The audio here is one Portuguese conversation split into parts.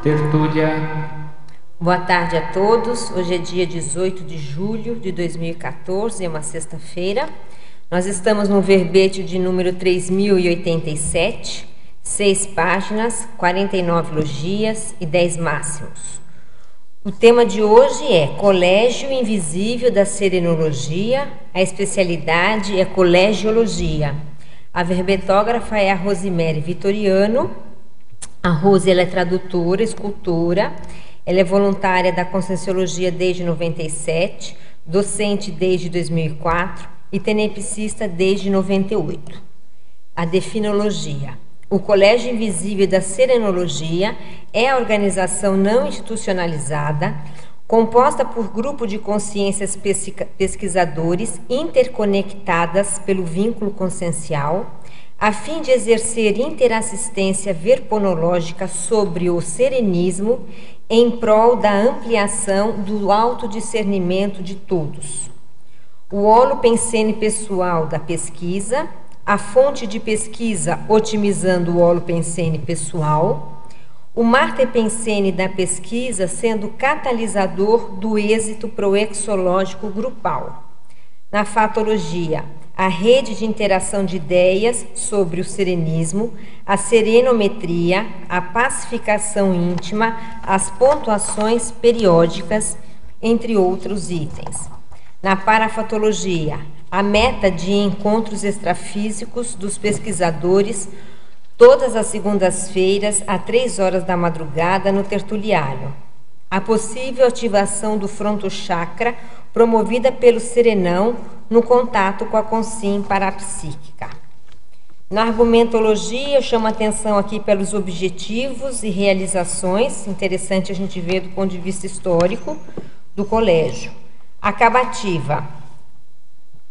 Tertúlia. Boa tarde a todos. Hoje é dia 18 de julho de 2014, é uma sexta-feira. Nós estamos no verbete de número 3087, 6 páginas, 49 logias e 10 máximos. O tema de hoje é Colégio Invisível da Serenologia, a especialidade é Colegiologia. A verbetógrafa é a Rosimere Vitoriano. A Rose, ela é tradutora, escultora, ela é voluntária da Conscienciologia desde 97, docente desde 2004 e tenepsista desde 98. A definologia. O Colégio Invisível da Serenologia é a organização não institucionalizada, composta por grupo de consciências pesquisadores interconectadas pelo vínculo consciencial, a fim de exercer interassistência verponológica sobre o serenismo em prol da ampliação do autodiscernimento de todos. O holopensene pessoal da pesquisa, a fonte de pesquisa otimizando o holopensene pessoal, o martepensene da pesquisa sendo catalisador do êxito proexológico grupal. Na fatologia, a rede de interação de ideias sobre o serenismo, a serenometria, a pacificação íntima, as pontuações periódicas, entre outros itens. Na parafatologia, a meta de encontros extrafísicos dos pesquisadores, todas as segundas-feiras, às 3 horas da madrugada, no tertuliário. A possível ativação do frontochakra, promovida pelo serenão, no contato com a consciência parapsíquica. Na argumentologia, eu chamo a atenção aqui pelos objetivos e realizações, interessante a gente ver do ponto de vista histórico do colégio. Acabativa,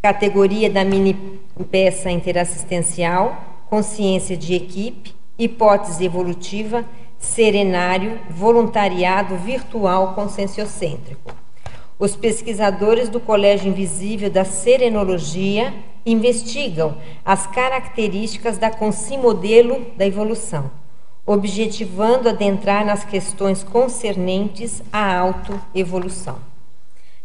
categoria da mini peça interassistencial, consciência de equipe, hipótese evolutiva, serenário, voluntariado virtual conscienciocêntrico. Os pesquisadores do Colégio Invisível da Serenologia investigam as características da consci-modelo da evolução, objetivando adentrar nas questões concernentes à autoevolução.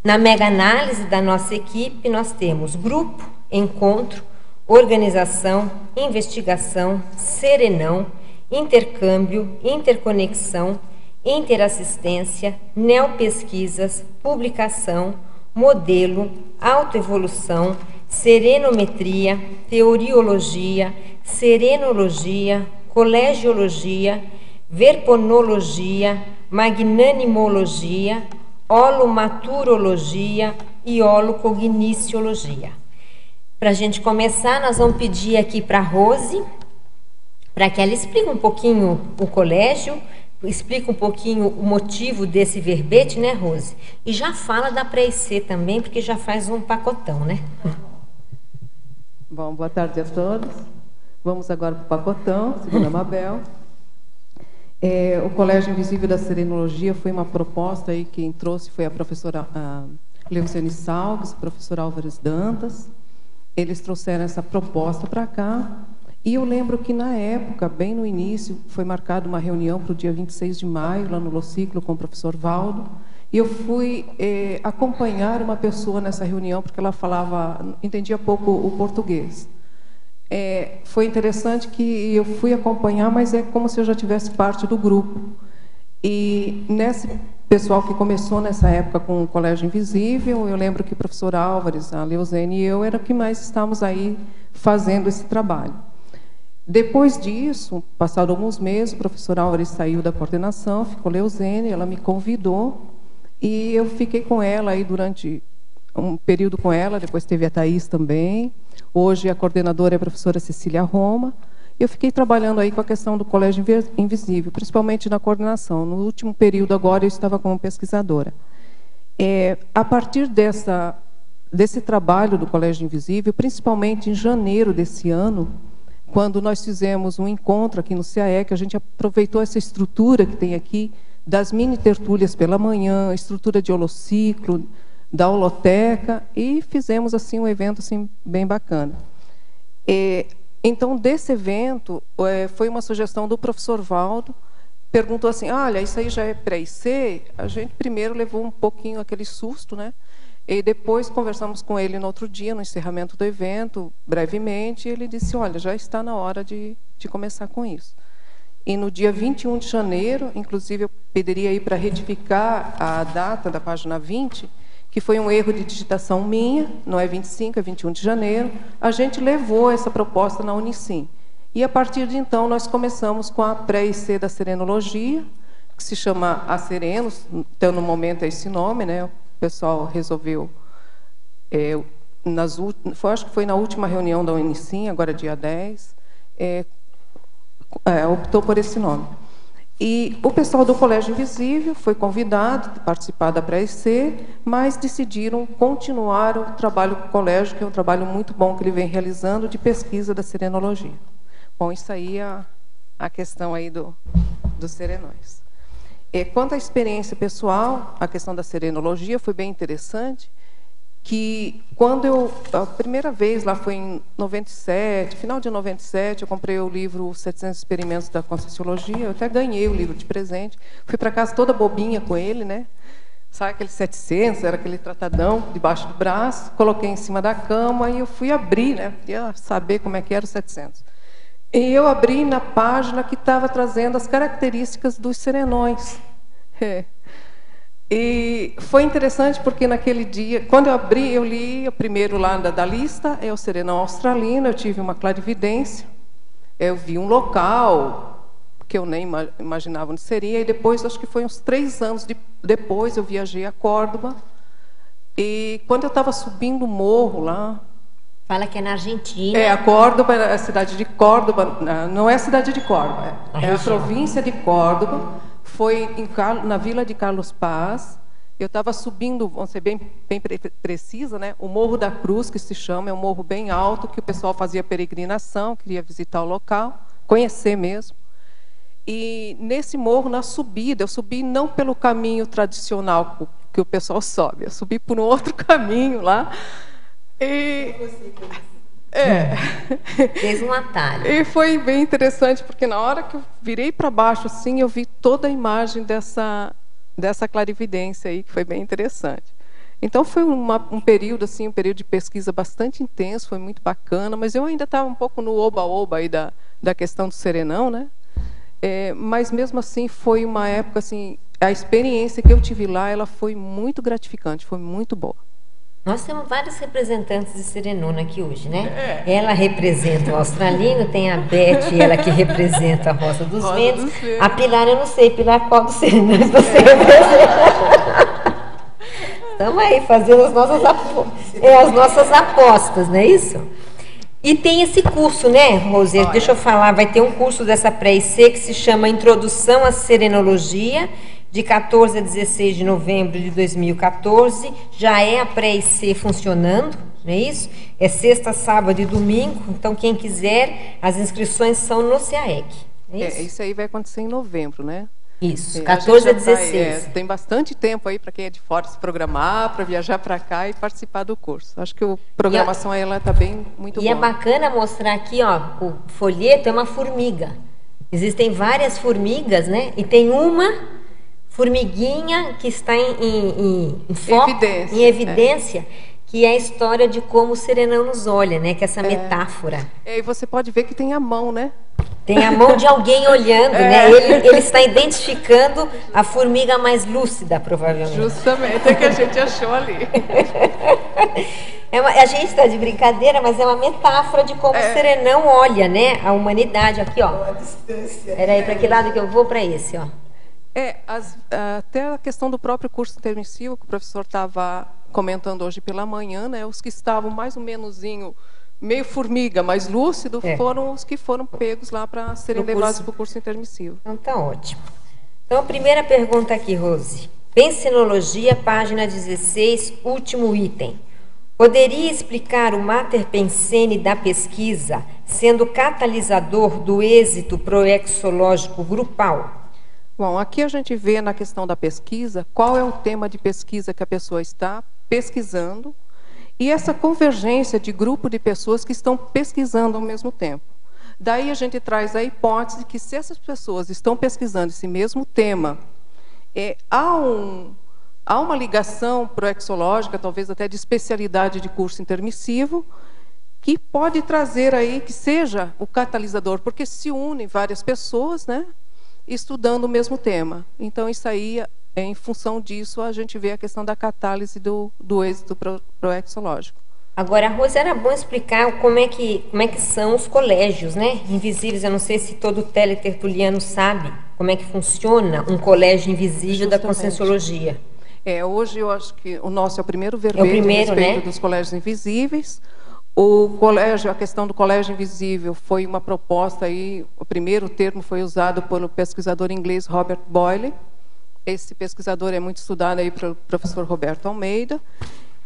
Na mega-análise da nossa equipe, nós temos grupo, encontro, organização, investigação, serenão, intercâmbio, interconexão, interassistência, neopesquisas, publicação, modelo, autoevolução, serenometria, teoriologia, serenologia, colegiologia, verponologia, magnanimologia, holomaturologia e holocogniciologia. Para a gente começar, nós vamos pedir aqui para a Rose, para que ela explique um pouquinho o colégio, explica um pouquinho o motivo desse verbete, né, Rose? E já fala da pré-IC também, porque já faz um pacotão, né? Bom, boa tarde a todos. Vamos agora para o pacotão, segundo a Mabel. O Colégio Invisível da Serenologia foi uma proposta aí, quem trouxe foi a professora Leuciane Salves, o professor Álvares Dantas. Eles trouxeram essa proposta para cá. E eu lembro que, na época, bem no início, foi marcada uma reunião para o dia 26 de maio, lá no Lociclo, com o professor Valdo. E eu fui acompanhar uma pessoa nessa reunião, porque ela entendia pouco o português. Foi interessante que eu fui acompanhar, mas é como se eu já tivesse parte do grupo. E nesse pessoal que começou nessa época com o Colégio Invisível, eu lembro que o professor Álvares, a Leuzene e eu, era que mais estávamos aí fazendo esse trabalho. Depois disso, passado alguns meses, o professor Álvares saiu da coordenação, ficou Leuzene, ela me convidou e eu fiquei com ela aí durante um período com ela, depois teve a Thaís também. Hoje a coordenadora é a professora Cecília Roma. Eu fiquei trabalhando aí com a questão do Colégio Invisível, principalmente na coordenação. No último período agora eu estava como pesquisadora. A partir desse trabalho do Colégio Invisível, principalmente em janeiro desse ano, quando nós fizemos um encontro aqui no CAE, que a gente aproveitou essa estrutura que tem aqui, das mini-tertúlias pela manhã, estrutura de holociclo, da holoteca, e fizemos assim um evento assim, bem bacana. Então, desse evento, foi uma sugestão do professor Valdo, perguntou assim, olha, isso aí já é pré-IC? A gente primeiro levou um pouquinho aquele susto, né? E depois conversamos com ele no outro dia, no encerramento do evento, brevemente, e ele disse, olha, já está na hora de começar com isso. E no dia 21 de janeiro, inclusive eu pediria aí para retificar a data da página 20, que foi um erro de digitação minha, não é 25, é 21 de janeiro, a gente levou essa proposta na Unicim. E a partir de então nós começamos com a pré-IC da Serenologia, que se chama A Serenos, então no momento é esse nome, né? O pessoal resolveu, acho que foi na última reunião da Unicim, agora dia 10, optou por esse nome. E o pessoal do Colégio Invisível foi convidado a participar da pré-IC, mas decidiram continuar o trabalho com o colégio, que é um trabalho muito bom que ele vem realizando de pesquisa da serenologia. Bom, isso aí é a questão aí dos serenões. Quanto à experiência pessoal, a questão da serenologia foi bem interessante, que quando a primeira vez, lá foi em 97, final de 97, eu comprei o livro 700 Experimentos da Conscienciologia, eu até ganhei o livro de presente, fui para casa toda bobinha com ele, né? Sabe aquele 700, era aquele tratadão debaixo do braço, coloquei em cima da cama e eu fui abrir, né? Queria saber como é que era o 700. E eu abri na página que estava trazendo as características dos serenões. E foi interessante porque naquele dia, quando eu abri, eu li o primeiro lá da lista, é o serenão australino, eu tive uma clarividência, eu vi um local que eu nem imaginava onde seria, e depois, acho que foi uns 3 anos depois, eu viajei a Córdoba, e quando eu estava subindo o morro lá... Fala que é na Argentina. A Córdoba, a cidade de Córdoba, não é a cidade de Córdoba, é a província de Córdoba. Foi na vila de Carlos Paz. Eu estava subindo, vamos ser bem precisa, né? O Morro da Cruz, que se chama, é um morro bem alto, que o pessoal fazia peregrinação, queria visitar o local, conhecer mesmo. E nesse morro, na subida, eu subi não pelo caminho tradicional que o pessoal sobe, eu subi por um outro caminho lá. Fez um atalho. E foi bem interessante, porque na hora que eu virei para baixo, assim, eu vi toda a imagem dessa clarividência aí, que foi bem interessante. Então foi um período, assim, um período de pesquisa bastante intenso, foi muito bacana, mas eu ainda estava um pouco no oba-oba aí da questão do serenão, né? Mas mesmo assim foi uma época, assim, a experiência que eu tive lá, ela foi muito gratificante, foi muito boa. Nós temos vários representantes de serenona aqui hoje, né? Ela representa o australino, tem a Beth, ela que representa a Roça dos Ventos. A Pilar, eu não sei, Pilar, qual dos serenões você representa? Estamos aí fazendo as nossas apostas, não é isso? E tem esse curso, né, Rose? Deixa eu falar, vai ter um curso dessa pré-IC que se chama Introdução à Serenologia, de 14 a 16 de novembro de 2014, já é a pré-IC funcionando, não é isso? É sexta, sábado e domingo, então quem quiser, as inscrições são no CEAEC. Isso aí vai acontecer em novembro, né? Isso, 14 a 16. Tem bastante tempo aí para quem é de fora se programar, para viajar para cá e participar do curso. Acho que a programação aí ela está bem muito boa. E é bacana mostrar aqui, ó, o folheto é uma formiga. Existem várias formigas, né? E tem uma formiguinha que está em foco, em evidência, que é a história de como o serenão nos olha, né? Que é essa metáfora. E você pode ver que tem a mão, né? Tem a mão de alguém olhando, né? Ele está identificando a formiga mais lúcida, provavelmente. Justamente, é que a gente achou ali. A gente está de brincadeira, mas é uma metáfora de como o serenão olha, né? A humanidade. Aqui, ó. Espera aí, para que lado que eu vou? Para esse, ó. Até a questão do próprio curso intermissivo, que o professor estava comentando hoje pela manhã, né? Os que estavam mais ou menoszinho, meio formiga, mais lúcido, foram os que foram pegos lá para serem levados para o curso intermissivo. Então tá ótimo. Então a primeira pergunta aqui, Rose. Pensinologia, página 16, último item. Poderia explicar o mater pensene da pesquisa sendo catalisador do êxito proexológico grupal? Bom, aqui a gente vê na questão da pesquisa qual é o tema de pesquisa que a pessoa está pesquisando e essa convergência de grupo de pessoas que estão pesquisando ao mesmo tempo. Daí a gente traz a hipótese que se essas pessoas estão pesquisando esse mesmo tema, há uma ligação proexológica, talvez até de especialidade de curso intermissivo, que pode trazer aí, que seja o catalisador, porque se unem várias pessoas, né, estudando o mesmo tema. Então, isso aí, em função disso, a gente vê a questão da catálise do êxito proexológico. Agora, Rose, era bom explicar como é que são os colégios, né, invisíveis. Eu não sei se todo teletertuliano sabe como é que funciona um colégio invisível da Conscienciologia. Hoje eu acho que o nosso é o primeiro verbete a respeito, né, dos colégios invisíveis. A questão do colégio invisível foi uma proposta aí, o primeiro termo foi usado pelo pesquisador inglês Robert Boyle. Esse pesquisador é muito estudado aí pelo professor Roberto Almeida,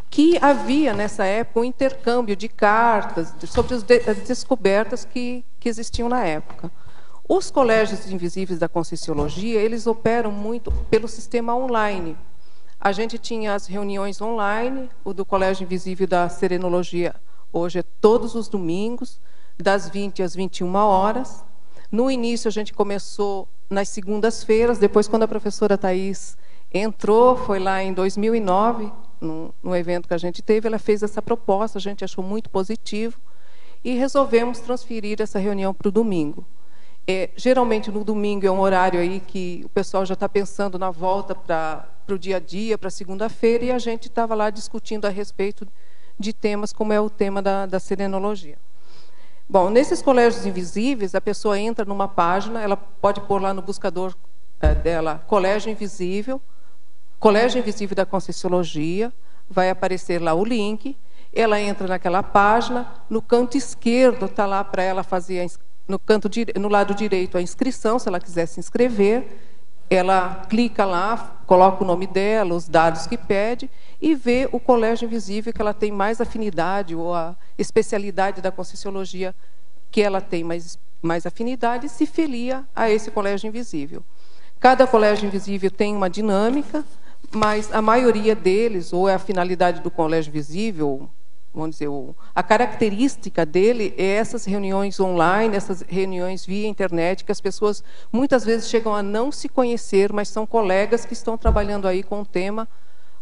que havia nessa época um intercâmbio de cartas sobre as descobertas que existiam na época. Os colégios invisíveis da Conscienciologia, eles operam muito pelo sistema online. A gente tinha as reuniões online, o do Colégio Invisível da Serenologia hoje é todos os domingos, das 20 às 21 horas. No início a gente começou nas segundas-feiras, depois quando a professora Thais entrou, foi lá em 2009, no evento que a gente teve, ela fez essa proposta, a gente achou muito positivo, e resolvemos transferir essa reunião para o domingo. Geralmente no domingo é um horário aí que o pessoal já está pensando na volta para o dia a dia, para segunda-feira, e a gente estava lá discutindo a respeito de temas como é o tema da serenologia. Bom, nesses colégios invisíveis, a pessoa entra numa página, ela pode pôr lá no buscador dela, Colégio Invisível da Conscienciologia, vai aparecer lá o link, ela entra naquela página, no canto esquerdo está lá para ela fazer, no lado direito a inscrição, se ela quiser se inscrever, ela clica lá, coloca o nome dela, os dados que pede, e vê o colégio invisível que ela tem mais afinidade, ou a especialidade da Conscienciologia que ela tem mais afinidade, e se filia a esse colégio invisível. Cada colégio invisível tem uma dinâmica, mas a maioria deles, ou é a finalidade do colégio invisível, vamos dizer, a característica dele é essas reuniões online, essas reuniões via internet, que as pessoas muitas vezes chegam a não se conhecer, mas são colegas que estão trabalhando aí com o tema,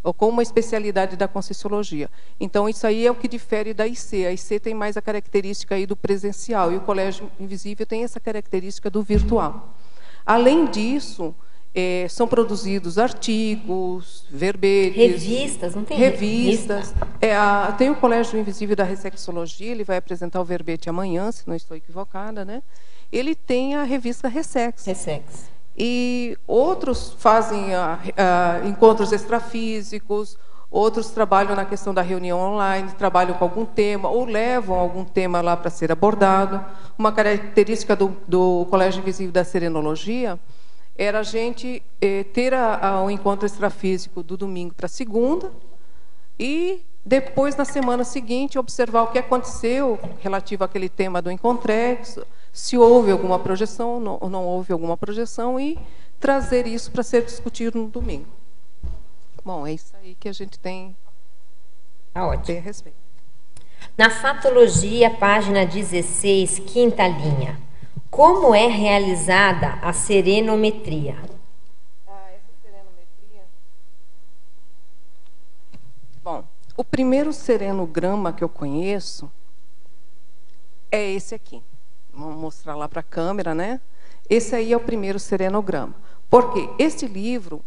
ou com uma especialidade da Conscienciologia. Então, isso aí é o que difere da IC. A IC tem mais a característica aí do presencial, e o Colégio Invisível tem essa característica do virtual. Além disso, são produzidos artigos, verbetes... Revistas, não tem revistas. Tem o Colégio Invisível da Ressexologia, ele vai apresentar o verbete amanhã, se não estou equivocada, né? Ele tem a revista Ressex. E outros fazem encontros extrafísicos, outros trabalham na questão da reunião online, trabalham com algum tema, ou levam algum tema lá para ser abordado. Uma característica do Colégio Invisível da Serenologia era a gente ter o encontro extrafísico do domingo para segunda, e depois, na semana seguinte, observar o que aconteceu relativo àquele tema do Encontrex, se houve alguma projeção ou não houve alguma projeção, e trazer isso para ser discutido no domingo. Bom, é isso aí que a gente tem a respeito. Na Fatologia, página 16, quinta linha. Como é realizada a serenometria? Essa serenometria... Bom, o primeiro serenograma que eu conheço é esse aqui. Vamos mostrar lá para a câmera, né? Esse aí é o primeiro serenograma. Porque esse livro,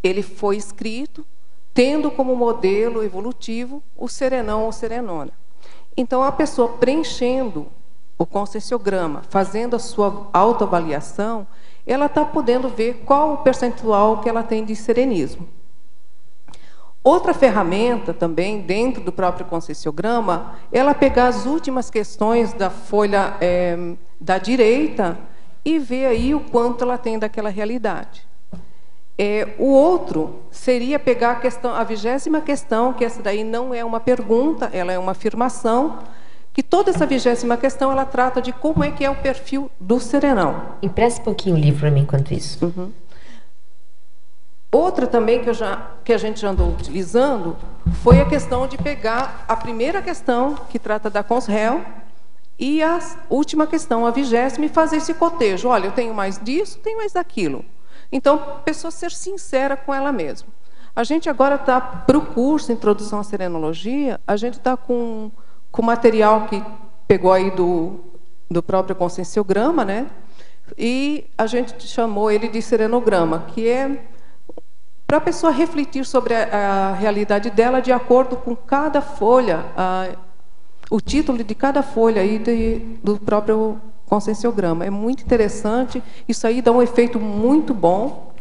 ele foi escrito tendo como modelo evolutivo o serenão ou serenona. Então, a pessoa preenchendo o conscienciograma, fazendo a sua autoavaliação, ela está podendo ver qual o percentual que ela tem de serenismo. Outra ferramenta também, dentro do próprio conscienciograma, ela pegar as últimas questões da folha da direita e ver aí o quanto ela tem daquela realidade. O outro seria pegar a 20ª questão, que essa daí não é uma pergunta, ela é uma afirmação, que toda essa 20ª questão ela trata de como é que é o perfil do serenão. Empresta um pouquinho o livro para mim enquanto isso. Uhum. Outra também que a gente já andou utilizando foi a questão de pegar a primeira questão, que trata da consréu, E a última questão, a 20ª, fazer esse cotejo. Olha, eu tenho mais disso, tenho mais daquilo. Então, a pessoa ser sincera com ela mesma. A gente agora está para o curso Introdução à Serenologia, a gente está com material que pegou aí do próprio conscienciograma, né? E a gente chamou ele de serenograma, que é para a pessoa refletir sobre a realidade dela de acordo com cada folha, o título de cada folha aí do próprio conscienciograma. É muito interessante, isso aí dá um efeito muito bom,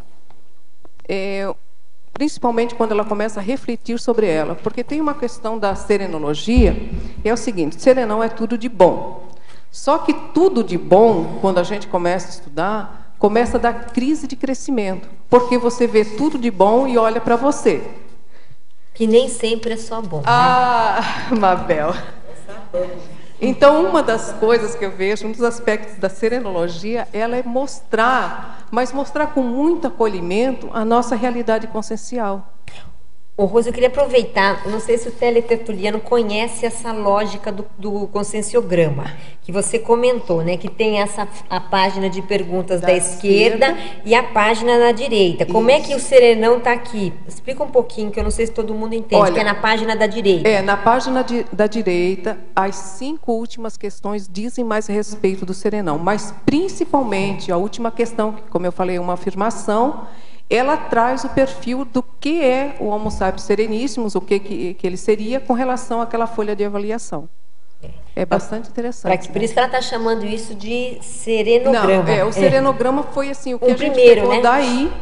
principalmente quando ela começa a refletir sobre ela, porque tem uma questão da serenologia, é o seguinte: serenão é tudo de bom. Só que tudo de bom, quando a gente começa a estudar, começa a dar crise de crescimento, porque você vê tudo de bom e olha para você. Que nem sempre é só bom. Ah, né? Mabel. Então, uma das coisas que eu vejo, um dos aspectos da serenologia, ela é mostrar, mas mostrar com muito acolhimento a nossa realidade consciencial. Ô, Rose, eu queria aproveitar, não sei se o teletertuliano conhece essa lógica do conscienciograma, que você comentou, né? Que tem a página de perguntas da esquerda e a página da direita. Como é que o serenão está aqui? Explica um pouquinho, que eu não sei se todo mundo entende. Olha, que é na página da direita. Na página da direita, as 5 últimas questões dizem mais a respeito do serenão, mas principalmente a última questão, que, como eu falei, é uma afirmação. Ela traz o perfil do que é o Homo sapiens sereníssimos, o que ele seria com relação àquela folha de avaliação. É bastante interessante. Por isso que ela está chamando isso de serenograma. Não, o serenograma foi assim, o que a gente pegou, né? Daí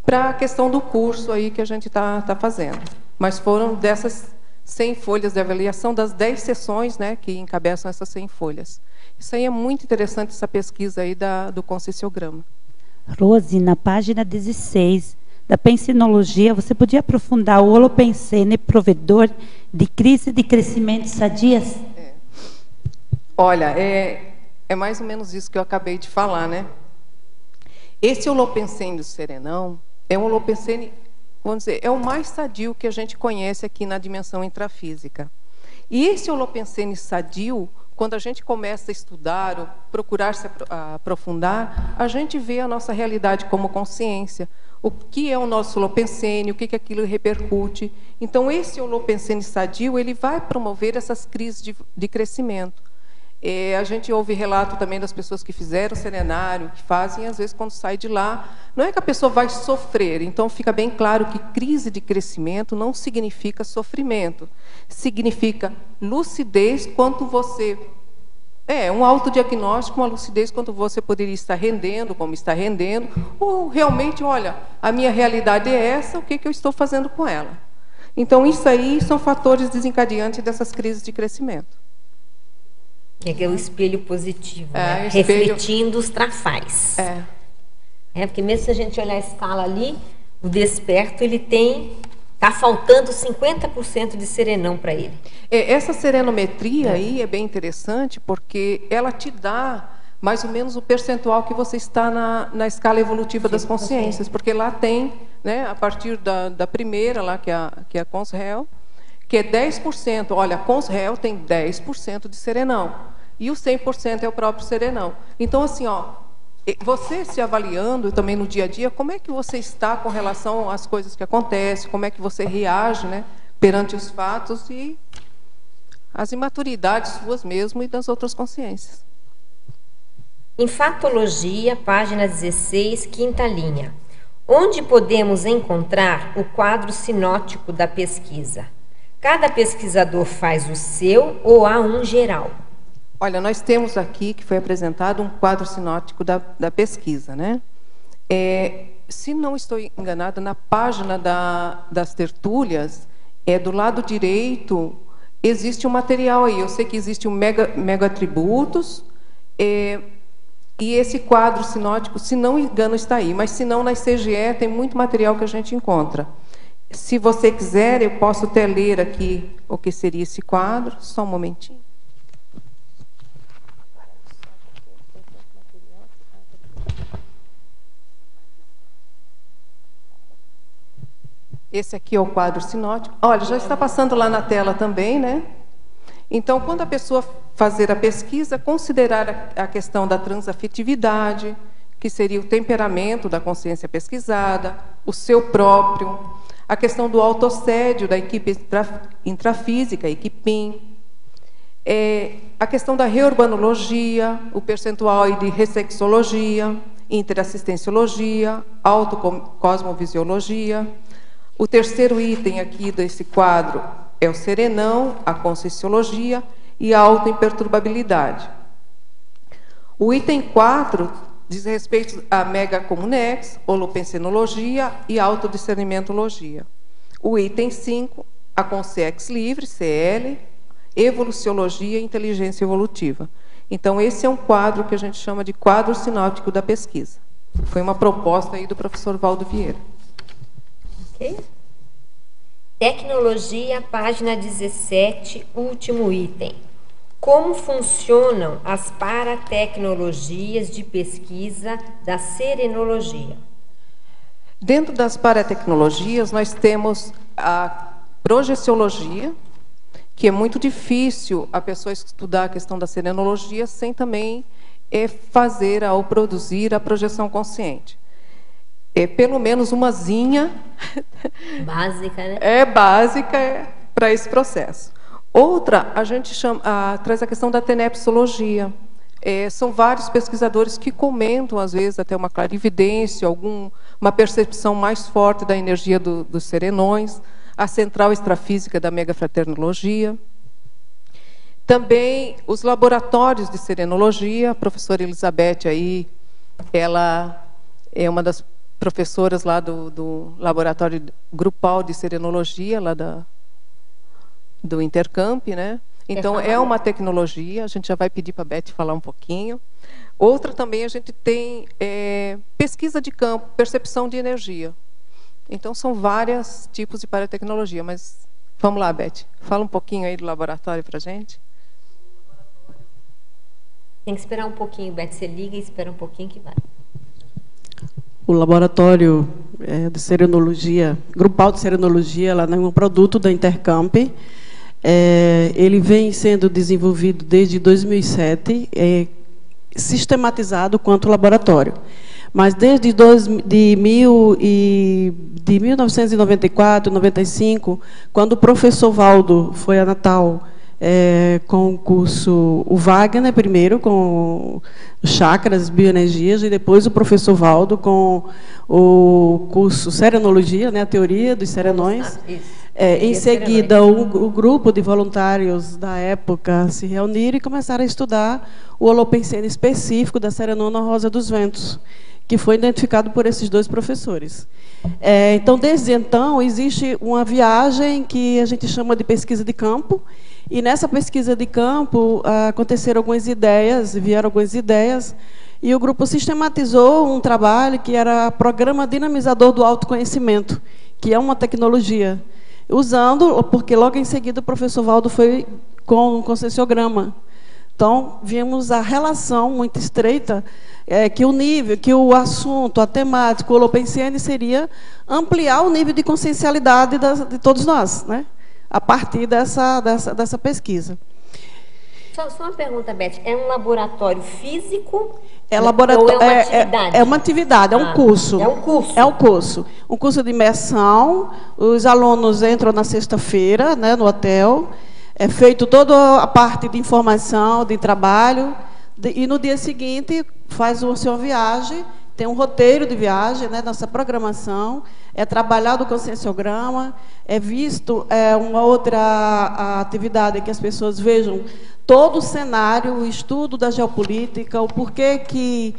para a questão do curso aí que a gente está fazendo. Mas foram dessas 100 folhas de avaliação, das 10 sessões, né, que encabeçam essas 100 folhas. Isso aí é muito interessante, essa pesquisa aí do conscienciograma. Rose, na página 16 da pensinologia, você podia aprofundar o holopensene provedor de crise de crescimento sadias? Olha, é mais ou menos isso que eu acabei de falar, né? Esse holopensene do serenão é um holopensene, vamos dizer, é o mais sadio que a gente conhece aqui na dimensão intrafísica. E esse holopensene sadio, quando a gente começa a estudar ou procurar se aprofundar, a gente vê a nossa realidade como consciência. O que é o nosso holopensene, o que aquilo repercute. Então, esse holopensene sadio, ele vai promover essas crises de crescimento. A gente ouve relato também das pessoas que fizeram serenário, que fazem, às vezes, quando sai de lá, não é que a pessoa vai sofrer. Então, fica bem claro que crise de crescimento não significa sofrimento. Significa lucidez quanto você... um autodiagnóstico, uma lucidez quanto você poderia estar rendendo, como está rendendo, ou realmente, olha, a minha realidade é essa, o que eu estou fazendo com ela? Então, isso aí são fatores desencadeantes dessas crises de crescimento. Que é o espelho positivo, né? Refletindo os trafais. Porque mesmo se a gente olhar a escala ali, o desperto, ele tem... Está faltando 50% de serenão para ele. Essa serenometria aí é bem interessante, porque ela te dá mais ou menos o percentual que você está na escala evolutiva das consciências, porque lá tem, né, a partir da primeira, lá, que é a Consréu, que é 10%. Olha, a Consréu tem 10% de serenão, e o 100% é o próprio serenão. Então, assim, você se avaliando também no dia a dia, como é que você está com relação às coisas que acontecem, como é que você reage, né, perante os fatos e as imaturidades suas mesmo e das outras consciências. Enfatologia, página 16, quinta linha. Onde podemos encontrar o quadro sinótico da pesquisa? Cada pesquisador faz o seu ou há um geral? Olha, nós temos aqui, que foi apresentado, um quadro sinótico da pesquisa, né? Se não estou enganada, na página das tertúlias, do lado direito, existe um material aí. Eu sei que existe um mega atributos, e esse quadro sinótico, se não me engano, está aí. Mas, se não, na CGE tem muito material que a gente encontra. Se você quiser, eu posso até ler aqui o que seria esse quadro. Só um momentinho. Esse aqui é o quadro sinótico. Olha, já está passando lá na tela também, né? Então, quando a pessoa fazer a pesquisa, considerar a questão da transafetividade, que seria o temperamento da consciência pesquisada, o seu próprio, a questão do autoassédio da equipe intrafísica, a equipe PIN, a questão da reurbanologia, o percentual de ressexologia, interassistenciologia, autocosmovisiologia. O terceiro item aqui desse quadro é o serenão, a conscienciologia e a autoimperturbabilidade. O item 4 diz respeito à megacomunex, holopensenologia e autodiscernimentologia. O item 5, a consciex livre, CL, evoluciologia e inteligência evolutiva. Então, esse é um quadro que a gente chama de quadro sinóptico da pesquisa. Foi uma proposta aí do professor Valdo Vieira. Ok. Tecnologia, página 17, último item. Como funcionam as paratecnologias de pesquisa da serenologia? Dentro das paratecnologias, nós temos a projeciologia, que é muito difícil a pessoa estudar a questão da serenologia sem também fazer ou produzir a projeção consciente. É pelo menos umazinha básica, né? Básica para esse processo. Outra, a gente traz a questão da tenepsologia. São vários pesquisadores que comentam, às vezes, até uma clarividência, uma percepção mais forte da energia dos serenões, a central extrafísica da megafraternologia. Também os laboratórios de serenologia, a professora Elizabeth aí, ela é uma das professoras lá do laboratório grupal de serenologia, lá do Intercamp, né? Então, é uma tecnologia, a gente já vai pedir para a Beth falar um pouquinho. Outra também, a gente tem pesquisa de campo, percepção de energia. Então, são vários tipos de paratecnologia, mas vamos lá, Beth, fala um pouquinho aí do laboratório para a gente. Tem que esperar um pouquinho, Beth, você liga e espera um pouquinho que vai. O laboratório de serenologia, grupal de serenologia, lá é um produto da Intercamp. Ele vem sendo desenvolvido desde 2007, sistematizado quanto laboratório. Mas desde 1994, 95, quando o professor Valdo foi a Natal com o curso, o Wagner primeiro, com chakras, bioenergias, e depois o professor Valdo com o curso Serenologia, né, a teoria dos serenões. Em seguida, o grupo de voluntários da época se reuniram e começaram a estudar o holopensene específico da Serenona Rosa dos Ventos, que foi identificado por esses dois professores. Então, desde então, existe uma viagem que a gente chama de pesquisa de campo, e nessa pesquisa de campo aconteceram algumas ideias, vieram algumas ideias, e o grupo sistematizou um trabalho que era Programa Dinamizador do Autoconhecimento, que é uma tecnologia, porque logo em seguida o professor Valdo foi com o conscienciograma. Então, vimos a relação muito estreita, que o nível, que o assunto, a temática, o holopensene seria ampliar o nível de consciencialidade de todos nós, né? A partir dessa pesquisa. Só uma pergunta, Beth. É um laboratório físico? Ou é uma atividade? É uma atividade, é um curso. É um curso. É um curso. Um curso de imersão. Os alunos entram na sexta-feira, né, no hotel. É feito toda a parte de informação, de trabalho. E no dia seguinte faz a sua viagem. Tem um roteiro de viagem, né, nossa programação. É trabalhado o conscienciograma. É visto uma outra atividade que as pessoas vejam todo o cenário, o estudo da geopolítica, o porquê que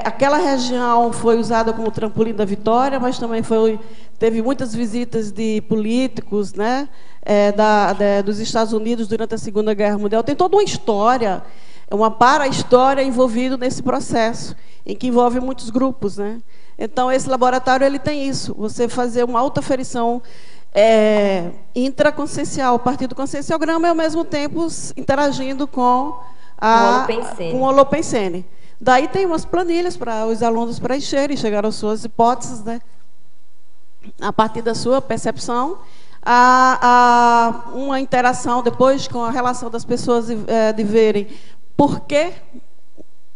aquela região foi usada como trampolim da vitória, mas também teve muitas visitas de políticos, né, dos Estados Unidos durante a Segunda Guerra Mundial. Tem toda uma história, uma para-história envolvida nesse processo, em que envolve muitos grupos, né? Então, esse laboratório ele tem isso, você fazer uma autoaferição intraconsciencial, a partir do conscienciograma, e, ao mesmo tempo, interagindo com o holopensene. Daí tem umas planilhas para os alunos preencherem, chegaram às suas hipóteses, né? A partir da sua percepção. uma interação depois com a relação das pessoas de verem por que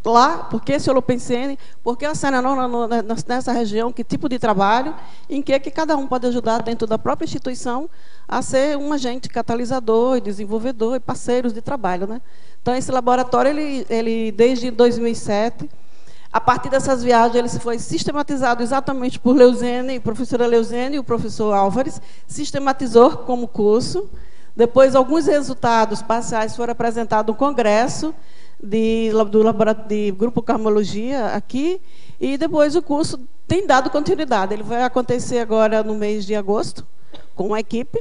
lá, por que esse holopensene, por que a serenona nessa região, que tipo de trabalho, em que cada um pode ajudar dentro da própria instituição a ser um agente catalisador e desenvolvedor e parceiros de trabalho, né? Então, esse laboratório, ele desde 2007, a partir dessas viagens, ele foi sistematizado exatamente por Leuzene, a professora Leuzene e o professor Álvares, sistematizou como curso. Depois, alguns resultados parciais foram apresentados no congresso do laboratório de Grupo Carmologia aqui, e depois o curso tem dado continuidade. Ele vai acontecer agora no mês de agosto, com uma equipe.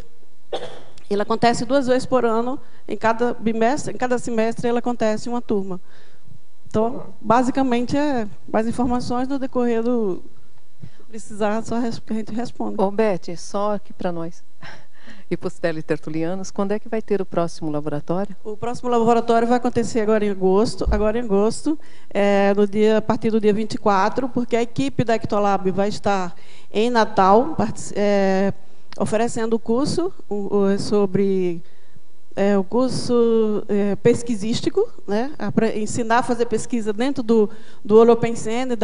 Ele acontece 2 vezes por ano, em cada bimestre, em cada semestre ele acontece uma turma. Então, basicamente, mais informações no decorrer do... Precisar, só que a gente responde. Ô, Beth, só aqui para nós. E para os teletertulianos, quando é que vai ter o próximo laboratório? O próximo laboratório vai acontecer agora em agosto, a partir do dia 24, porque a equipe da Ectolab vai estar em Natal, oferecendo o curso sobre o curso pesquisístico, né, para ensinar a fazer pesquisa dentro do holopensene,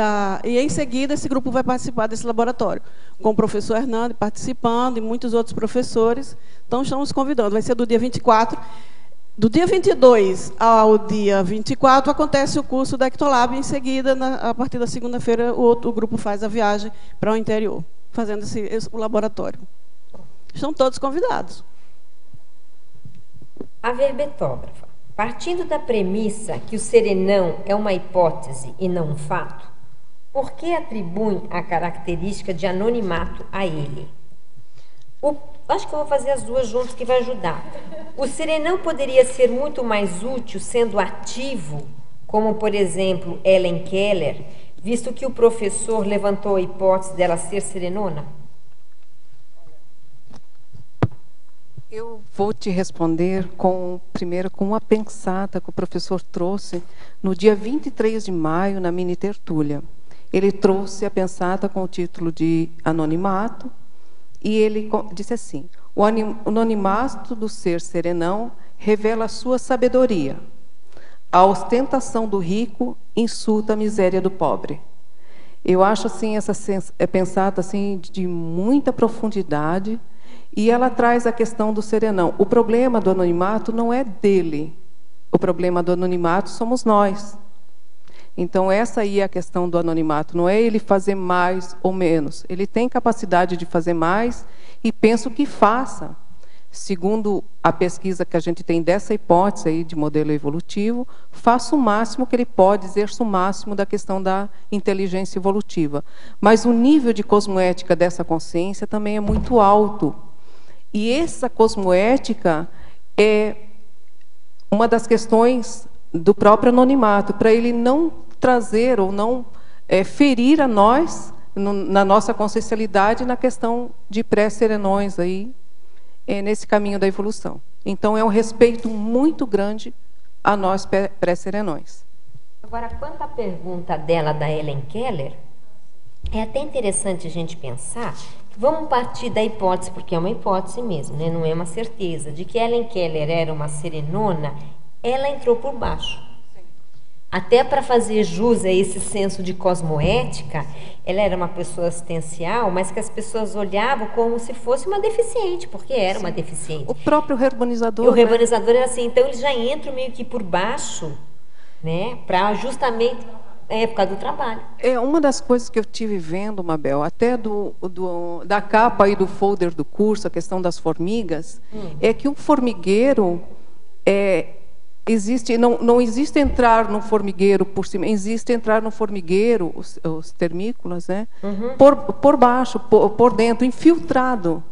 e em seguida esse grupo vai participar desse laboratório, com o professor Hernando participando e muitos outros professores. Então, estamos convidando, vai ser do dia 24. Do dia 22 ao dia 24 acontece o curso da Ectolab, e em seguida, a partir da segunda-feira, o grupo faz a viagem para o interior, fazendo o laboratório. Estão todos convidados. A verbetógrafa, partindo da premissa que o serenão é uma hipótese e não um fato, por que atribuem a característica de anonimato a ele? Acho que eu vou fazer as duas juntas, que vai ajudar. O serenão poderia ser muito mais útil sendo ativo, como, por exemplo, Helen Keller, visto que o professor levantou a hipótese dela ser serenona? Eu vou te responder primeiro com uma pensata que o professor trouxe no dia 23 de maio, na mini tertúlia. Ele trouxe a pensata com o título de Anonimato, e ele disse assim: o anonimato do ser serenão revela a sua sabedoria. A ostentação do rico insulta a miséria do pobre. Eu acho assim, essa pensata assim, de muita profundidade. E ela traz a questão do serenão. O problema do anonimato não é dele. O problema do anonimato somos nós. Então, essa aí é a questão do anonimato. Não é ele fazer mais ou menos. Ele tem capacidade de fazer mais e penso que faça. Segundo a pesquisa que a gente tem dessa hipótese aí de modelo evolutivo, faça o máximo que ele pode, exerça o máximo da questão da inteligência evolutiva. Mas o nível de cosmoética dessa consciência também é muito alto. E essa cosmoética é uma das questões do próprio anonimato, para ele não trazer ou não ferir a nós, na nossa consciencialidade, na questão de pré-serenões, aí, nesse caminho da evolução. Então, é um respeito muito grande a nós pré-serenões. Agora, quanto à pergunta dela, da Helen Keller, é até interessante a gente pensar. Vamos partir da hipótese, porque é uma hipótese mesmo, né? Não é uma certeza, de que Helen Keller era uma serenona. Ela entrou por baixo. Sim. Até para fazer jus a esse senso de cosmoética, ela era uma pessoa assistencial, mas que as pessoas olhavam como se fosse uma deficiente, porque era uma deficiente. O próprio reurbanizador. O reurbanizador era assim, então eles já entram meio que por baixo, né? Para justamente... por causa do trabalho. É uma das coisas que eu tive vendo, Mabel, até da capa aí do folder do curso, a questão das formigas, é que um formigueiro não existe entrar no formigueiro por cima, existe entrar no formigueiro, os termícolas, né? Por baixo, por dentro, infiltrado.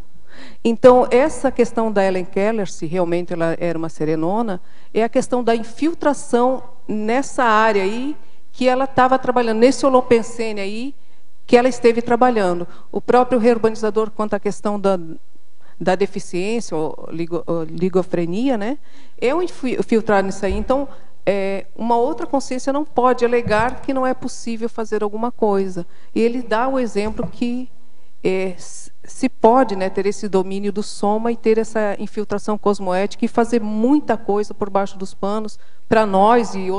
Então, essa questão da Helen Keller, se realmente ela era uma serenona, é a questão da infiltração nessa área aí, que ela estava trabalhando, nesse holopensene aí, que ela esteve trabalhando. O próprio reurbanizador, quanto à questão da deficiência, ou ligofrenia, né, é um infiltrado nisso aí. Então, uma outra consciência não pode alegar que não é possível fazer alguma coisa. E ele dá o exemplo que se pode, né, ter esse domínio do soma e ter essa infiltração cosmoética e fazer muita coisa por baixo dos panos para nós e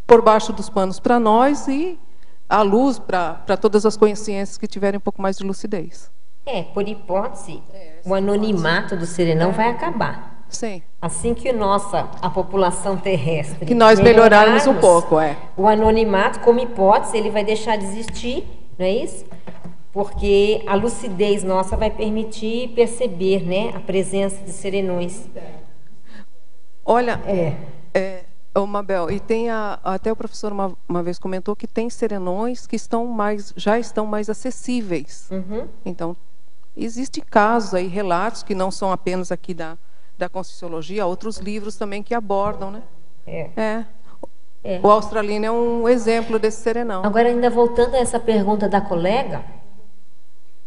por baixo dos panos para nós e à luz para todas as consciências que tiverem um pouco mais de lucidez. Por hipótese, o anonimato do serenão vai acabar. Sim. Assim que a população terrestre... Que nós melhorarmos um pouco, o anonimato, como hipótese, ele vai deixar de existir, não é isso? Porque a lucidez nossa vai permitir perceber, né, a presença de serenões. Olha, Mabel, e tem até o professor uma vez comentou que tem serenões que já estão mais acessíveis. Uhum. Então, existem casos aí, relatos que não são apenas aqui da Conscienciologia, há outros livros também que abordam, né? O australiano é um exemplo desse serenão. Agora, ainda voltando a essa pergunta da colega,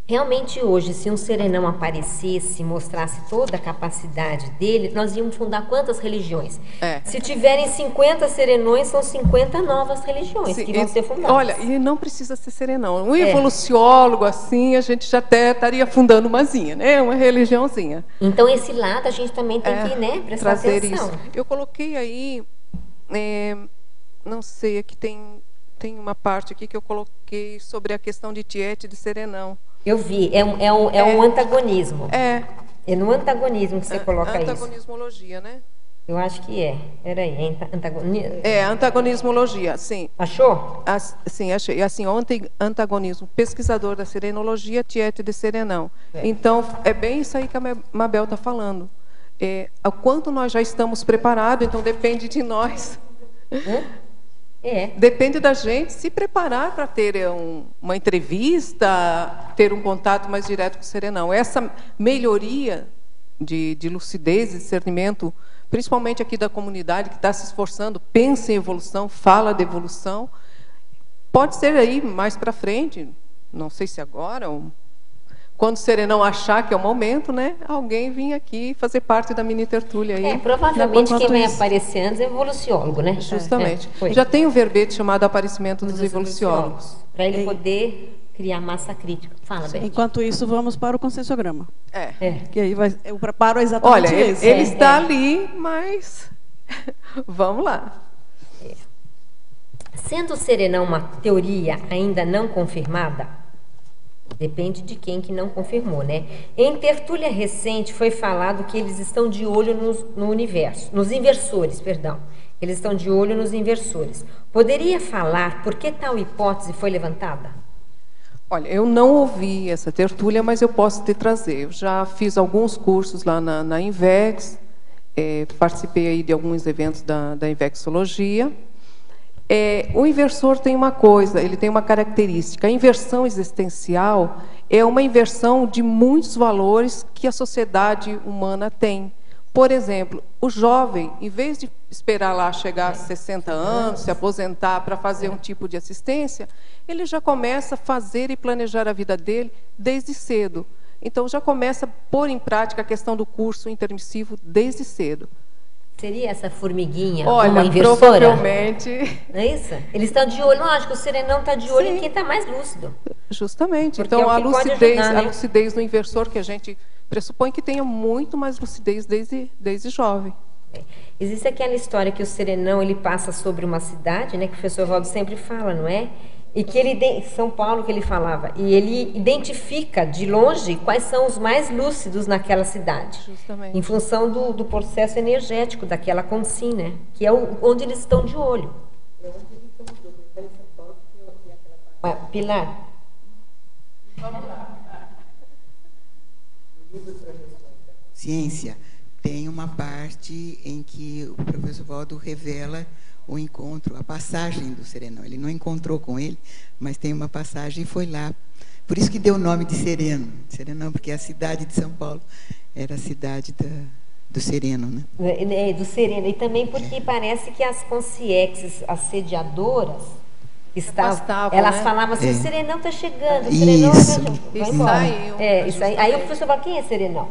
realmente hoje, se um serenão aparecesse, mostrasse toda a capacidade dele, nós íamos fundar quantas religiões? Se tiverem 50 serenões, são 50 novas religiões que vão ser fundadas. Olha, e não precisa ser serenão. Um evoluciólogo, assim, a gente já até estaria fundando umazinha, né? Uma religiãozinha. Então, esse lado a gente também tem que, né, prestar trazer atenção. Isso. Eu coloquei aí, não sei, aqui tem uma parte aqui que eu coloquei sobre a questão de Tiete e de serenão. Eu vi, é um antagonismo. É no antagonismo que você coloca isso. Antagonismologia, né? Eu acho que é. Peraí, antagonismo. Antagonismologia, sim. Achou? Sim, achei. Assim, antagonismo, pesquisador da serenologia, Tiete de serenão. Então, é bem isso aí que a Mabel está falando. O quanto nós já estamos preparados, então depende de nós. Depende da gente se preparar para ter uma entrevista, ter um contato mais direto com o serenão. Essa melhoria de lucidez e discernimento, principalmente aqui da comunidade que está se esforçando, pensa em evolução, fala de evolução, pode ser aí mais para frente, não sei se agora, ou quando o serenão achar que é o momento, né, alguém vir aqui fazer parte da mini tertúlia aí. Provavelmente quem vai aparecer antes é evoluciólogo, né? Justamente. Já tem um verbete chamado Aparecimento dos Evoluciólogos. Para ele poder criar massa crítica. Fala, Beth. Enquanto isso, vamos para o conscienciograma. Que aí o preparo é Olha, exatamente esse. Ele está ali, mas vamos lá. Sendo o serenão uma teoria ainda não confirmada, depende de quem que não confirmou, né? Em tertúlia recente foi falado que eles estão de olho no universo, nos inversores, perdão. Eles estão de olho nos inversores. Poderia falar por que tal hipótese foi levantada? Olha, eu não ouvi essa tertúlia, mas eu posso te trazer. Eu já fiz alguns cursos lá na Invex, participei aí de alguns eventos da Invexologia. O inversor tem uma coisa, ele tem uma característica. A inversão existencial é uma inversão de muitos valores que a sociedade humana tem. Por exemplo, o jovem, em vez de esperar lá chegar a 60 anos, se aposentar para fazer um tipo de assistência, ele já começa a fazer e planejar a vida dele desde cedo. Então, já começa a pôr em prática a questão do curso intermissivo desde cedo. Seria essa formiguinha uma inversora? Provavelmente. Não é isso? Eles estão de olho, lógico, o serenão está de olho em quem está mais lúcido. Justamente. Porque então, a lucidez do inversor, que a gente pressupõe que tenha muito mais lucidez desde jovem. Existe aquela história que o serenão ele passa sobre uma cidade, né, que o professor Valdo sempre fala, não é? E que ele, São Paulo que ele falava, e ele identifica de longe quais são os mais lúcidos naquela cidade. Justamente. Em função do processo energético daquela consim, né? Que é onde eles estão de olho. Pilar. Ciência tem uma parte em que o professor Valdo revela o encontro, a passagem do serenão. Ele não encontrou com ele, mas tem uma passagem e foi lá. Por isso que deu o nome de Sereno. Serenão, porque a cidade de São Paulo era a cidade do sereno, né? Do sereno. E também porque parece que as consciências assediadoras elas falavam assim, o serenão está chegando, o serenão vai embora. Isso aí. Aí o professor fala, quem é serenão?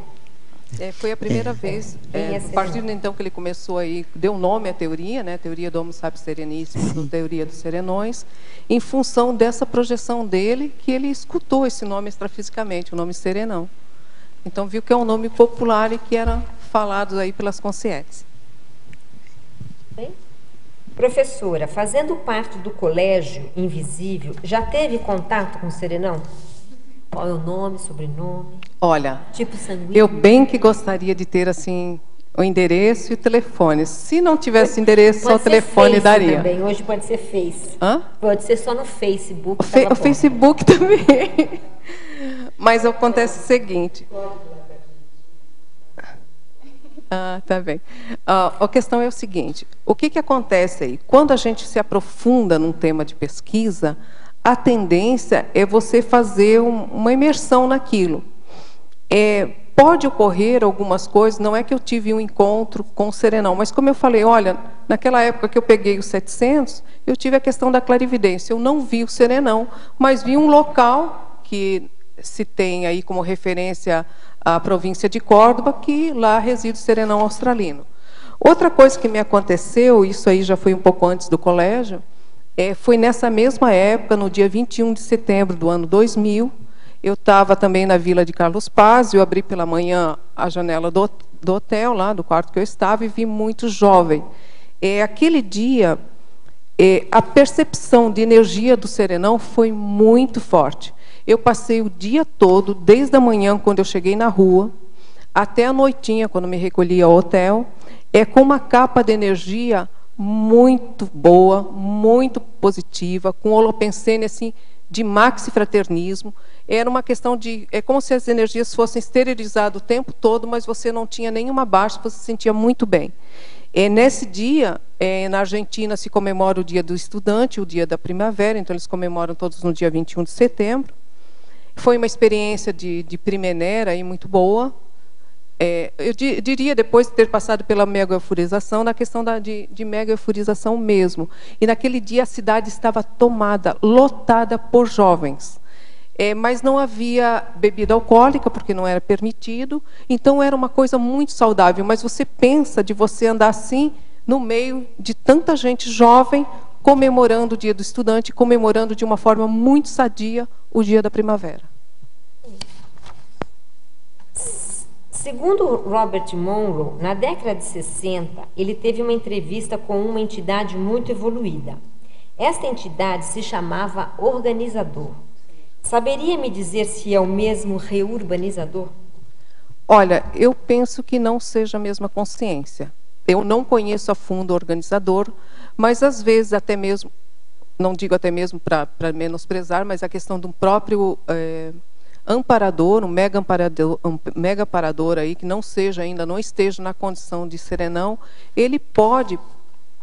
Foi a primeira vez, a partir de então que ele começou aí, deu nome à teoria, né, teoria do Homo sapiens sereníssimo, teoria dos serenões, em função dessa projeção dele, que ele escutou esse nome extrafisicamente, o nome serenão. Então viu que é um nome popular e que era falado aí pelas consciências. Bem, professora, fazendo parte do colégio invisível, já teve contato com o serenão? Qual é o nome, sobrenome? Olha, tipo sanguíneo? Eu bem que gostaria de ter assim o endereço e o telefone. Se não tivesse endereço, só o telefone Face daria. Também. Hoje pode ser Face. Hã? Pode ser só no Facebook. O Facebook também. Mas acontece o seguinte. Tá bem. A questão é o seguinte: o que acontece aí? Quando a gente se aprofunda num tema de pesquisa, a tendência é você fazer uma imersão naquilo. Pode ocorrer algumas coisas, não é que eu tive um encontro com o serenão, mas como eu falei, olha, naquela época que eu peguei os 700, eu tive a questão da clarividência. Eu não vi o serenão, mas vi um local que se tem aí como referência a província de Córdoba, que lá reside o serenão australino. Outra coisa que me aconteceu, isso aí já foi um pouco antes do colégio, foi nessa mesma época, no dia 21 de setembro do ano 2000, eu estava também na Vila de Carlos Paz, eu abri pela manhã a janela do hotel, lá do quarto que eu estava, e vi muito jovem. Aquele dia, a percepção de energia do serenão foi muito forte. Eu passei o dia todo, desde a manhã, quando eu cheguei na rua, até a noitinha, quando me recolhi ao hotel, com uma capa de energia muito boa, muito positiva, com holopensene assim, de maxifraternismo. Era uma questão de... como se as energias fossem esterilizadas o tempo todo, mas você não tinha nenhuma baixa, você se sentia muito bem. Nesse dia, na Argentina, se comemora o Dia do Estudante, o Dia da Primavera, então eles comemoram todos no dia 21 de setembro. Foi uma experiência de primeira aí muito boa. Eu diria, depois de ter passado pela mega-euforização, na questão de mega-euforização mesmo. E naquele dia a cidade estava tomada, lotada por jovens. Mas não havia bebida alcoólica, porque não era permitido. Então era uma coisa muito saudável. Mas você pensa de você andar assim, no meio de tanta gente jovem, comemorando o Dia do Estudante, comemorando de uma forma muito sadia o Dia da Primavera. Segundo Robert Monroe, na década de 60, ele teve uma entrevista com uma entidade muito evoluída. Esta entidade se chamava Organizador. Saberia me dizer se é o mesmo reurbanizador? Olha, eu penso que não seja a mesma consciência. Eu não conheço a fundo o organizador, mas às vezes até mesmo, não digo até mesmo para menosprezar, mas a questão de um próprio amparador, um mega amparador aí, que não esteja na condição de serenão, ele pode,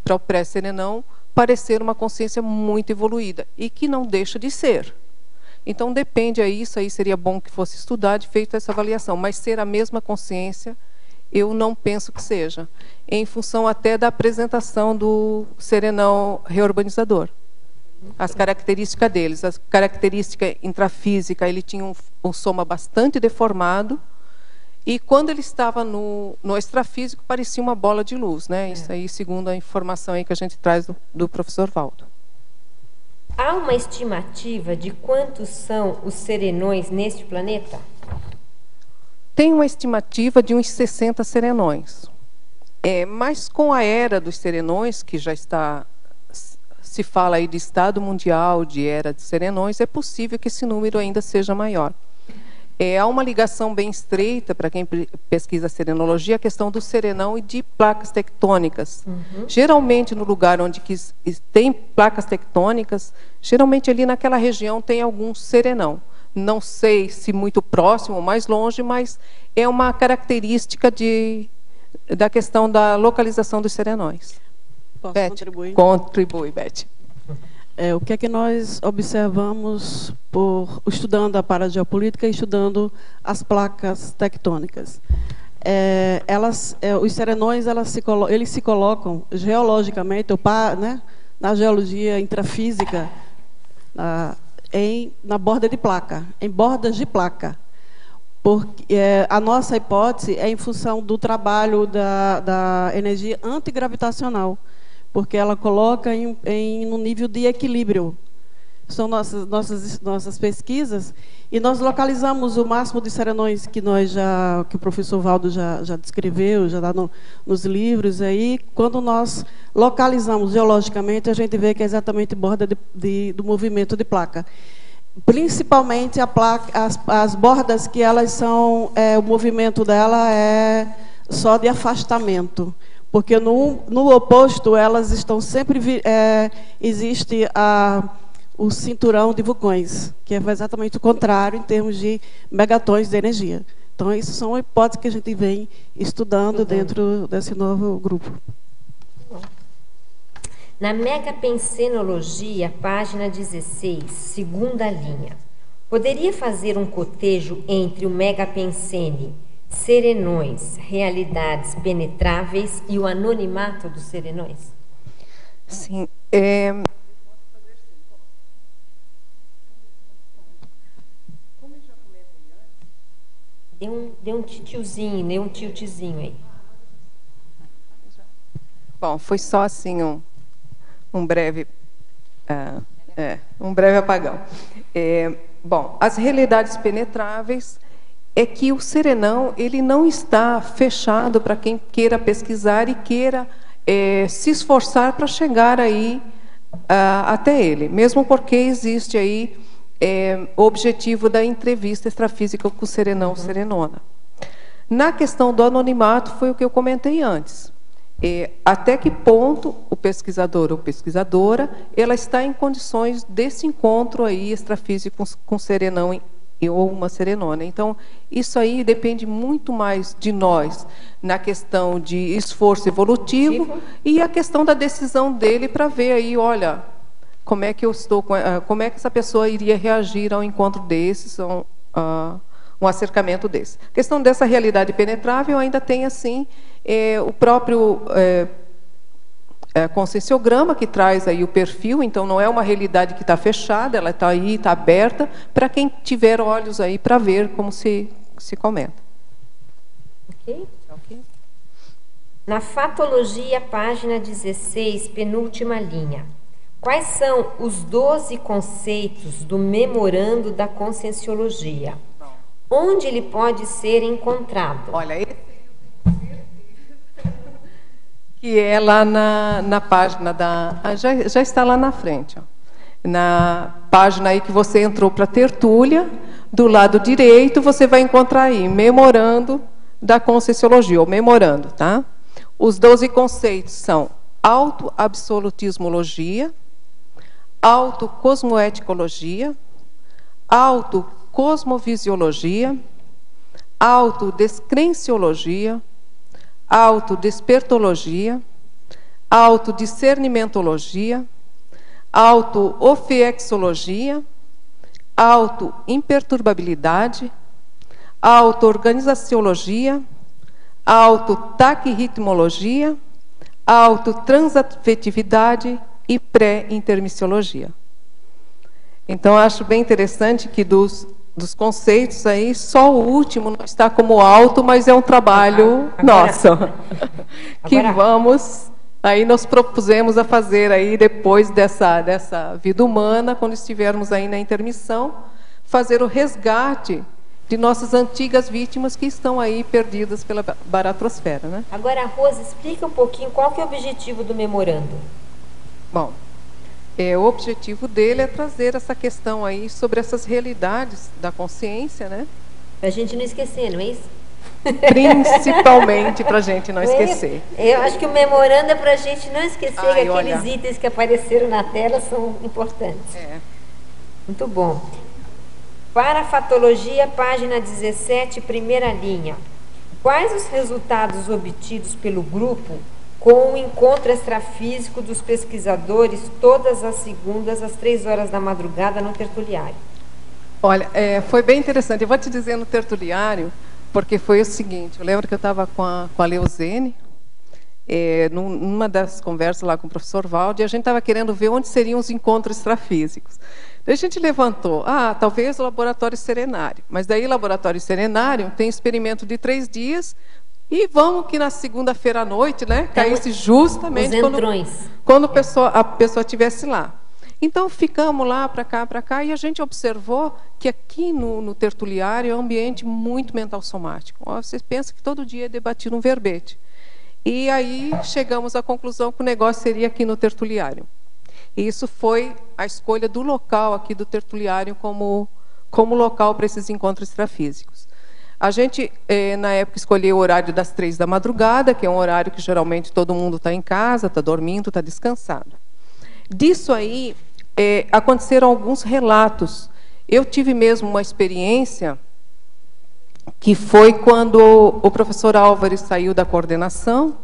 para o pré-serenão, parecer uma consciência muito evoluída, e que não deixa de ser. Então depende aí, isso aí seria bom que fosse estudado e feita essa avaliação, mas ser a mesma consciência, eu não penso que seja, em função até da apresentação do serenão reurbanizador. As características deles, a característica intrafísica, ele tinha um soma bastante deformado, e quando ele estava no extrafísico, parecia uma bola de luz, né? Isso aí, segundo a informação aí que a gente traz do professor Valdo. Há uma estimativa de quantos são os serenões neste planeta? Tem uma estimativa de uns 60 serenões. Mas com a era dos serenões, que já está... se fala aí de estado mundial, de era de serenões, é possível que esse número ainda seja maior. Há uma ligação bem estreita, para quem pesquisa serenologia, a questão do serenão e de placas tectônicas. Geralmente, no lugar onde tem placas tectônicas, geralmente ali naquela região tem algum serenão. Não sei se muito próximo ou mais longe, mas é uma característica da questão da localização dos serenões. Posso Beth, contribuir? Contribui, Beth. O que é que nós observamos estudando a parageopolítica e estudando as placas tectônicas? Os serenões eles se colocam geologicamente, né, na geologia intrafísica, na borda de placa, em bordas de placa. porque a nossa hipótese é em função do trabalho da energia antigravitacional, porque ela coloca no nível de equilíbrio. São nossas pesquisas, e nós localizamos o máximo de serenões que o professor Valdo já descreveu, já dá nos livros. Aí, quando nós localizamos geologicamente, a gente vê que é exatamente borda do movimento de placa. Principalmente as bordas que elas são, o movimento dela é só de afastamento, porque no oposto elas estão sempre existe o cinturão de vulcões, que é exatamente o contrário em termos de megatons de energia. Então, isso são hipóteses que a gente vem estudando dentro desse novo grupo. Na megapensenologia, página 16, segunda linha, poderia fazer um cotejo entre o megapensene, serenões, realidades penetráveis e o anonimato dos serenões? Sim. Deu um tiozinho, deu um tiltzinho aí. Bom, foi só assim um breve apagão. Bom, as realidades penetráveis é que o serenão ele não está fechado para quem queira pesquisar e queira se esforçar para chegar aí até ele, mesmo porque existe aí o objetivo da entrevista extrafísica com o serenão ou serenona. Na questão do anonimato, foi o que eu comentei antes. Até que ponto o pesquisador ou pesquisadora ela está em condições desse encontro aí extrafísico com serenão ou uma serenona. Então, isso aí depende muito mais de nós, na questão de esforço evolutivo e a questão da decisão dele para ver aí, olha, como é que como é que essa pessoa iria reagir ao encontro desses, um acercamento desse. A questão dessa realidade penetrável ainda tem assim o próprio conscienciograma que traz aí o perfil. Então não é uma realidade que está fechada, ela está aí, está aberta para quem tiver olhos aí para ver, como se comenta. Ok? Na fatologia, página 16, penúltima linha. Quais são os 12 conceitos do memorando da conscienciologia? Onde ele pode ser encontrado? Olha, esse que é lá na página já está lá na frente, ó. Na página aí que você entrou para a tertúlia, do lado direito você vai encontrar aí memorando da conscienciologia, ou memorando, tá? Os 12 conceitos são autoabsolutismologia, autocosmoeticologia, autocosmovisiologia, autodescrenciologia, autodespertologia, autodiscernimentologia, autoofiexologia, autoimperturbabilidade, autoorganizaciologia, autotaquirritmologia, autotransafetividade e pré-intermissiologia. Então, acho bem interessante que dos conceitos aí, só o último não está como auto, mas é um trabalho nosso. Que aí nós propusemos a fazer aí, depois dessa vida humana, quando estivermos aí na intermissão, fazer o resgate de nossas antigas vítimas que estão aí perdidas pela baratrosfera, né? Agora, Rosa, explica um pouquinho qual que é o objetivo do memorando. Bom, o objetivo dele é trazer essa questão aí sobre essas realidades da consciência, né? Para a gente não esquecer, não é isso? Principalmente para a gente não esquecer. Eu acho que o memorando é para a gente não esquecer que aqueles itens que apareceram na tela são importantes. Muito bom. Para a fatologia, página 17, primeira linha. Quais os resultados obtidos pelo grupo com o encontro extrafísico dos pesquisadores todas as segundas às 3 horas da madrugada no tertuliário? Olha, foi bem interessante. Eu vou te dizer no tertuliário, porque foi o seguinte, eu lembro que eu estava com a Leozene, numa das conversas lá com o professor Valde, a gente estava querendo ver onde seriam os encontros extrafísicos. Daí a gente levantou, talvez o laboratório serenário. Mas daí, laboratório serenário tem experimento de 3 dias, e vamos que na segunda-feira à noite, né, caísse justamente quando a pessoa estivesse lá. Então, ficamos lá, para cá, e a gente observou que aqui no tertuliário é um ambiente muito mental somático. Você pensa que todo dia é debatido um verbete. E aí chegamos à conclusão que o negócio seria aqui no tertuliário. E isso foi a escolha do local aqui do tertuliário como local para esses encontros extrafísicos. A gente, na época, escolheu o horário das 3 da madrugada, que é um horário que geralmente todo mundo está em casa, está dormindo, está descansado. Disso aí, aconteceram alguns relatos. Eu tive mesmo uma experiência que foi quando o professor Álvares saiu da coordenação.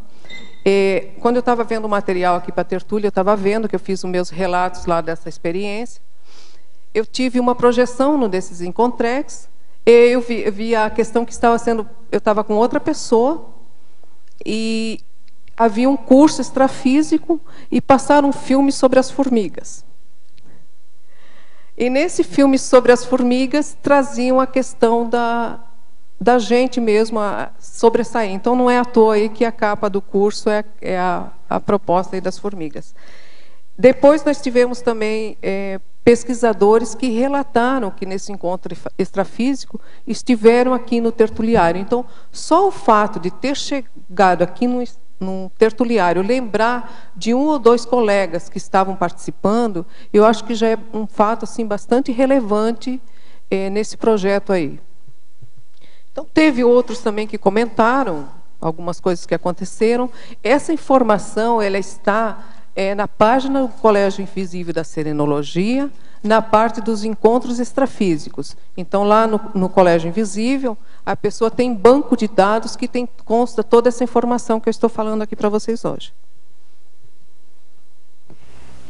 Quando eu estava vendo o material aqui para a tertúlia, eu estava vendo que eu fiz os meus relatos lá dessa experiência. Eu tive uma projeção num desses encontrex. Eu vi a questão que estava sendo... Eu estava com outra pessoa e havia um curso extrafísico e passaram um filme sobre as formigas. E nesse filme sobre as formigas traziam a questão da gente mesmo sobressair. Então, não é à toa aí que a capa do curso é a proposta aí das formigas. Depois, nós tivemos também pesquisadores que relataram que, nesse encontro extrafísico, estiveram aqui no tertuliário. Então, só o fato de ter chegado aqui no tertuliário, lembrar de 1 ou 2 colegas que estavam participando, eu acho que já é um fato assim, bastante relevante nesse projeto aí. Então, teve outros também que comentaram algumas coisas que aconteceram. Essa informação ela está na página do Colégio Invisível da Serenologia, na parte dos encontros extrafísicos. Então, lá no Colégio Invisível, a pessoa tem banco de dados que consta toda essa informação que eu estou falando aqui para vocês hoje.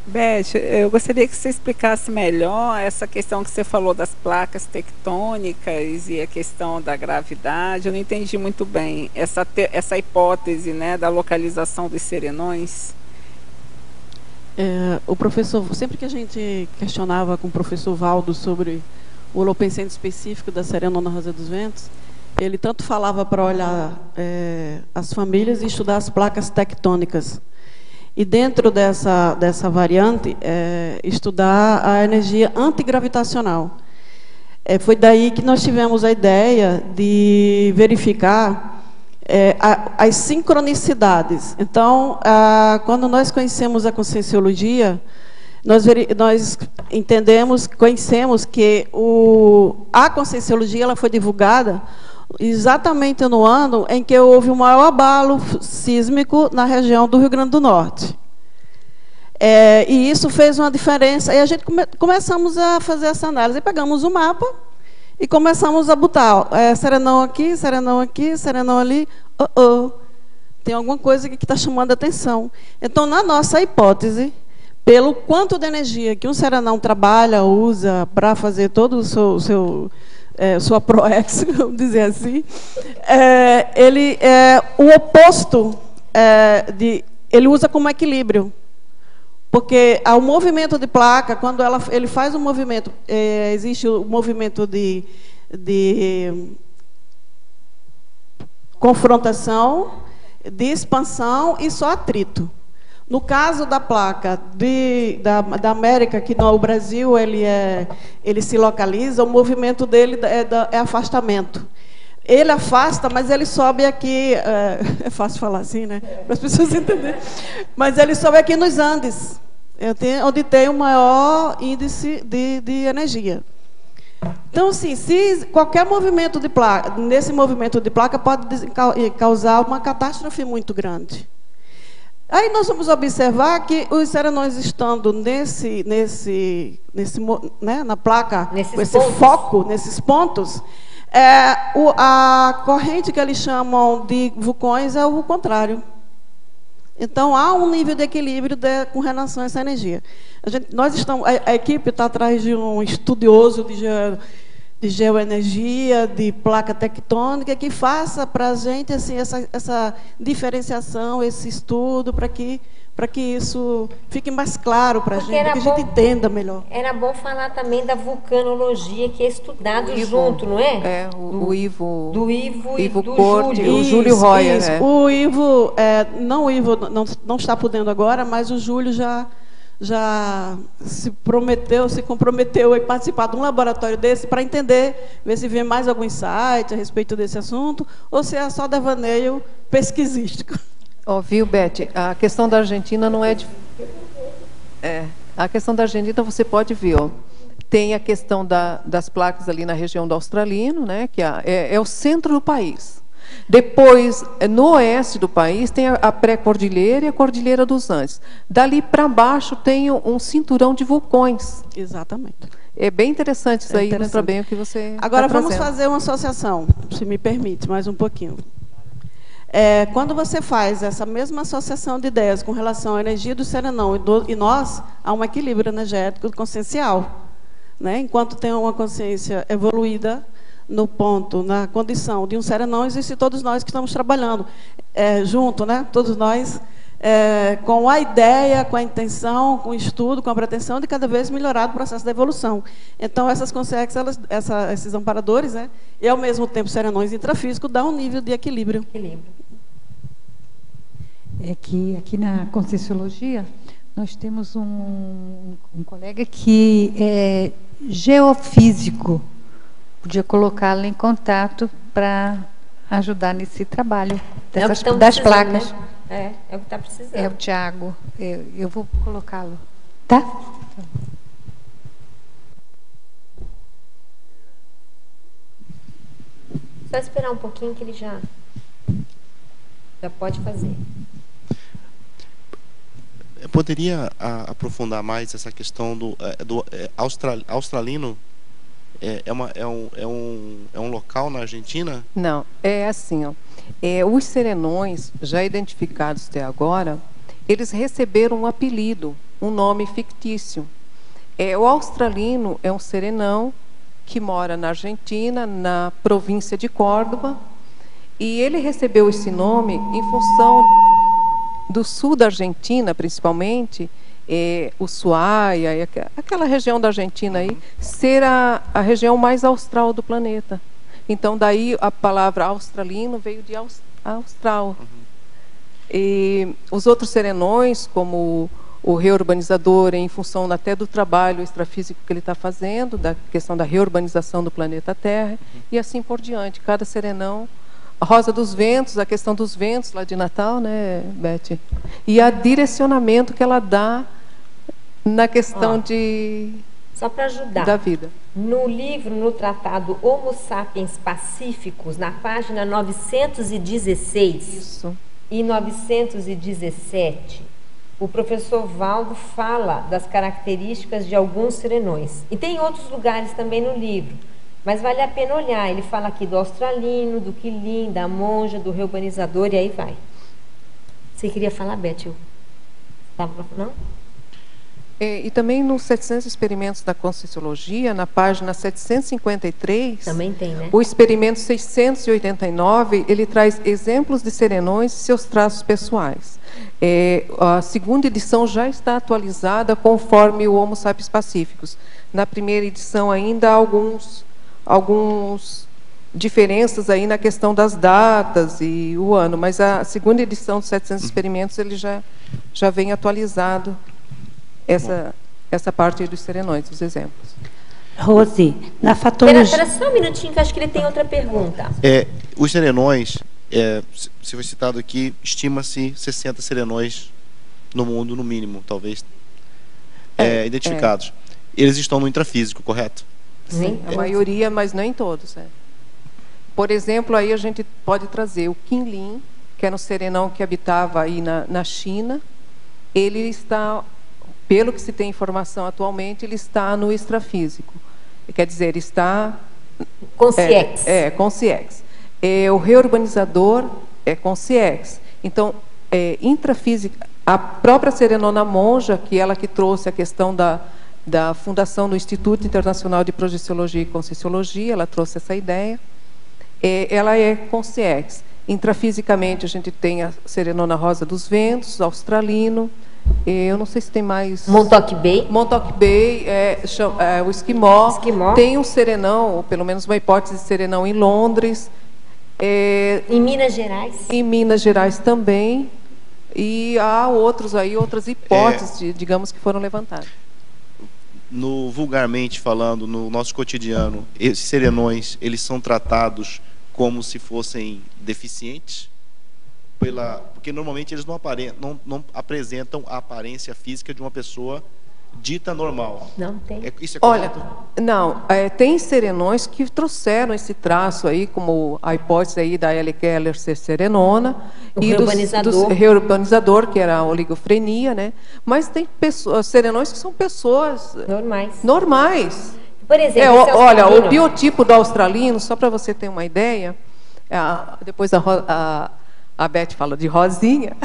Beth, eu gostaria que você explicasse melhor essa questão que você falou das placas tectônicas e a questão da gravidade. Eu não entendi muito bem essa hipótese, né, da localização dos serenões. O professor, sempre que a gente questionava com o professor Valdo sobre o holopensene específico da Serenona Rosa dos Ventos, ele tanto falava para olhar as famílias e estudar as placas tectônicas. E dentro dessa variante, estudar a energia antigravitacional. Foi daí que nós tivemos a ideia de verificar as sincronicidades. Então, quando nós conhecemos a Conscienciologia, nós conhecemos que a Conscienciologia ela foi divulgada exatamente no ano em que houve o maior abalo sísmico na região do Rio Grande do Norte. E isso fez uma diferença. E a gente começamos a fazer essa análise. E pegamos o mapa e começamos a botar serenão aqui, serenão aqui, serenão ali. Tem alguma coisa que está chamando a atenção. Então, na nossa hipótese, pelo quanto de energia que um serenão trabalha, usa para fazer todo o sua proex, vamos dizer assim, ele o oposto ele usa como equilíbrio. Porque ao movimento de placa, quando ele faz um movimento, existe o movimento de confrontação, de expansão e só atrito. No caso da placa da América, que no Brasil ele se localiza, o movimento dele é afastamento. Ele afasta, mas ele sobe aqui, é fácil falar assim, né? Para as pessoas entenderem. Mas ele sobe aqui nos Andes, onde tem o maior índice de energia. Então, assim, se qualquer movimento de placa, nesse movimento de placa pode causar uma catástrofe muito grande. Aí nós vamos observar que os serenões estando na placa, com esse foco, nesses pontos, a corrente que eles chamam de vulcões é o contrário. Então, há um nível de equilíbrio com relação a essa energia. A equipe está atrás de um estudioso geoenergia, de placa tectônica, que faça para a gente assim, essa diferenciação, esse estudo, para que isso fique mais claro para a gente, que a gente entenda melhor. Era bom falar também da vulcanologia, que é estudado junto, não é? É, o Ivo. Do Ivo e do Corte, Júlio. o Júlio Royer. Isso. O Ivo, não está podendo agora, mas o Júlio já se comprometeu a participar de um laboratório desse para entender, ver se vem mais algum insight a respeito desse assunto, ou se é só devaneio pesquisístico. Viu, Beth? A questão da Argentina não é... a questão da Argentina você pode ver, tem a questão das placas ali na região do Australino, né, que é o centro do país. Depois, no oeste do país, tem a pré-cordilheira e a Cordilheira dos Andes. Dali para baixo tem um cinturão de vulcões. Exatamente. É bem interessante isso aí, ilustra bem o que você Agora tá vamos trazendo. fazer uma associação, se me permite, mais um pouquinho. Quando você faz essa mesma associação de ideias com relação à energia do serenão e nós, há um equilíbrio energético consciencial. Né? Enquanto tem uma consciência evoluída no ponto, na condição de um serenão, existe todos nós que estamos trabalhando junto, né? Todos nós com a ideia, com a intenção, com o estudo, com a pretensão de cada vez melhorar o processo da evolução. Então, essas consciências, esses amparadores, né? E ao mesmo tempo serenões intrafísicos, dão um nível de equilíbrio. É que aqui na Conscienciologia nós temos um colega que é geofísico. Podia colocá-lo em contato para ajudar nesse trabalho das placas. Né? É o que está precisando. É o Tiago. Eu vou colocá-lo. Tá? Só esperar um pouquinho que ele já pode fazer. Eu poderia aprofundar mais essa questão do australino? É um local na Argentina? Não, é assim, os serenões, já identificados até agora, eles receberam um apelido, um nome fictício. O australino é um serenão que mora na Argentina, na província de Córdoba, e ele recebeu esse nome em função do sul da Argentina, principalmente, Ushuaia, aquela região da Argentina aí, ser a região mais austral do planeta. Então, daí a palavra australino veio de austral. E os outros serenões, como o reurbanizador, em função até do trabalho extrafísico que ele está fazendo, da questão da reurbanização do planeta Terra, e assim por diante. Cada serenão, a Rosa dos Ventos, a questão dos ventos lá de Natal, né, Beth? E a direcionamento que ela dá na questão só para ajudar, da vida. No livro, no tratado Homo Sapiens Pacíficos, na página 916 e 917, o professor Valdo fala das características de alguns serenões. E tem outros lugares também no livro, mas vale a pena olhar. Ele fala aqui do australino, do quilim, da monja, do reurbanizador, e aí vai. Você queria falar, Beth? Não? E também nos 700 experimentos da Conscienciologia, na página 753, também tem, né? O experimento 689, ele traz exemplos de serenões e seus traços pessoais. A segunda edição já está atualizada conforme o Homo Sapiens Pacíficos. Na primeira edição ainda há alguns diferenças aí na questão das datas e o ano, mas a segunda edição dos 700 experimentos ele já vem atualizado essa parte aí dos serenões, os exemplos. Rose, na fatologia... Espera só um minutinho que acho que ele tem outra pergunta. Os serenões, se foi citado aqui, estima-se 60 serenões no mundo, no mínimo, talvez, identificados. Eles estão no intrafísico, correto? Sim, a maioria, mas nem todos. Por exemplo, aí a gente pode trazer o Qinlin, que era um serenão que habitava aí na China. Ele está, pelo que se tem informação atualmente, ele está no extrafísico. Quer dizer, ele está... Consciex. Consciex. O reurbanizador é consciex. Então, intrafísica, a própria serenona monja, que ela que trouxe a questão da fundação do Instituto Internacional de Projeciologia e Conscienciologia. Ela trouxe essa ideia. Ela é consciência. Intrafisicamente, a gente tem a Serenona Rosa dos Ventos, australino. Eu não sei se tem mais... Montauk Bay. Montauk Bay, o Esquimó. Tem um serenão, ou pelo menos uma hipótese de serenão em Londres. Em Minas Gerais. Em Minas Gerais também. E há outras hipóteses, digamos, que foram levantadas. Vulgarmente falando, no nosso cotidiano, esses serenões, eles são tratados como se fossem deficientes? Porque normalmente eles não apresentam a aparência física de uma pessoa dita normal. Não tem. Isso é correto? Olha, não, tem serenões que trouxeram esse traço aí, como a hipótese aí da L. Keller ser serenona, o e do reurbanizador, que era a oligofrenia, né? Mas tem serenões que são pessoas normais. Por exemplo, olha, o biotipo do australino, só para você ter uma ideia, depois a Beth fala de Rosinha,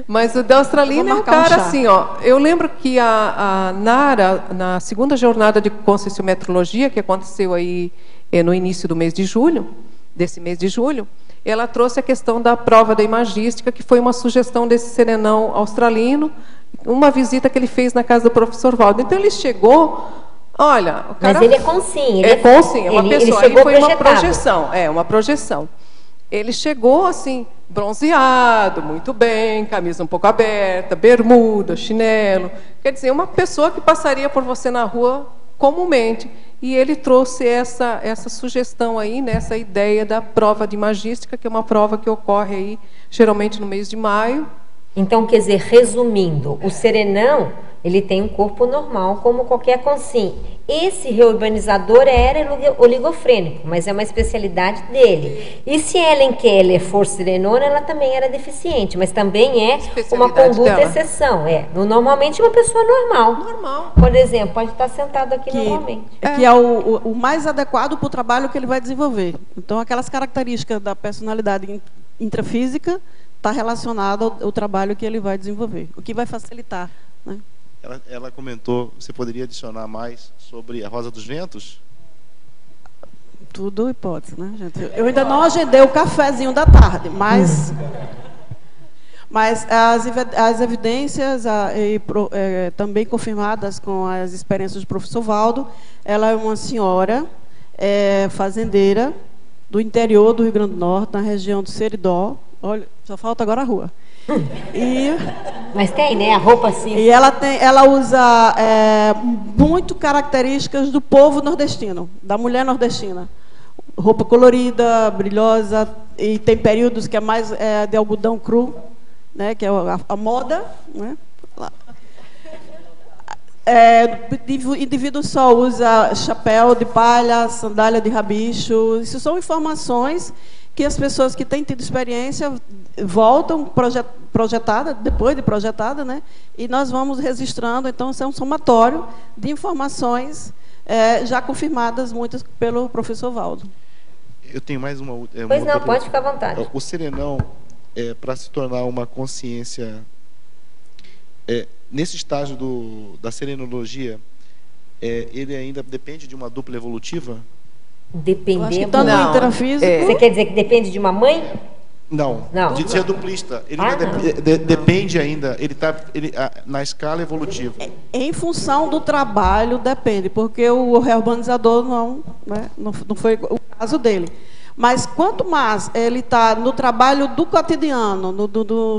mas o do australino é um cara assim, ó. Eu lembro que a Nara, na segunda jornada de conscienciometrologia, que aconteceu aí no início do mês de julho, ela trouxe a questão da prova da imagística, que foi uma sugestão desse serenão australino, uma visita que ele fez na casa do professor Valdo. Então ele chegou, olha, o cara... Mas ele é consciente. É uma pessoa, aí foi uma projeção. Ele chegou assim, bronzeado, muito bem, camisa um pouco aberta, bermuda, chinelo. Quer dizer, uma pessoa que passaria por você na rua comumente. E ele trouxe essa sugestão aí, nessa ideia da prova de imagística, que é uma prova que ocorre aí, geralmente no mês de maio. Então, quer dizer, resumindo, o serenão, ele tem um corpo normal, como qualquer consciente. Esse reurbanizador era oligofrênico, mas é uma especialidade dele. E se Ellen Keller for serenona, ela também era deficiente, mas também é uma conduta exceção. Normalmente uma pessoa normal. Por exemplo, pode estar sentado aqui normalmente. Que é o mais adequado para o trabalho que ele vai desenvolver. Então, aquelas características da personalidade intrafísica está relacionado ao trabalho que ele vai desenvolver, o que vai facilitar, né? Ela comentou, você poderia adicionar mais sobre a Rosa dos Ventos? Tudo hipótese, né, gente? Eu ainda não agendei o cafezinho da tarde, mas as evidências também confirmadas com as experiências do professor Valdo, ela é uma senhora fazendeira do interior do Rio Grande do Norte, na região do Seridó. Olha, só falta agora a rua. Mas tem, né? A roupa assim. E ela usa muito características do povo nordestino, da mulher nordestina. Roupa colorida, brilhosa, e tem períodos que é mais de algodão cru, né? Que é a moda, né? O indivíduo só usa chapéu de palha, sandália de rabicho. Isso são informações que as pessoas que têm tido experiência voltam depois de projetada, né? E nós vamos registrando. Então, isso é um somatório de informações já confirmadas, muitas pelo professor Valdo. Eu tenho mais uma... Pois não, pode ficar à vontade. O serenão, para se tornar uma consciência... nesse estágio da serenologia, ele ainda depende de uma dupla evolutiva? Depender. Não. Você quer dizer que depende de uma mãe? Não. De ser duplista. Ele depende ainda. Ele está na escala evolutiva. Em função do trabalho, depende, porque o reurbanizador não foi o caso dele. Mas quanto mais ele está no trabalho do cotidiano,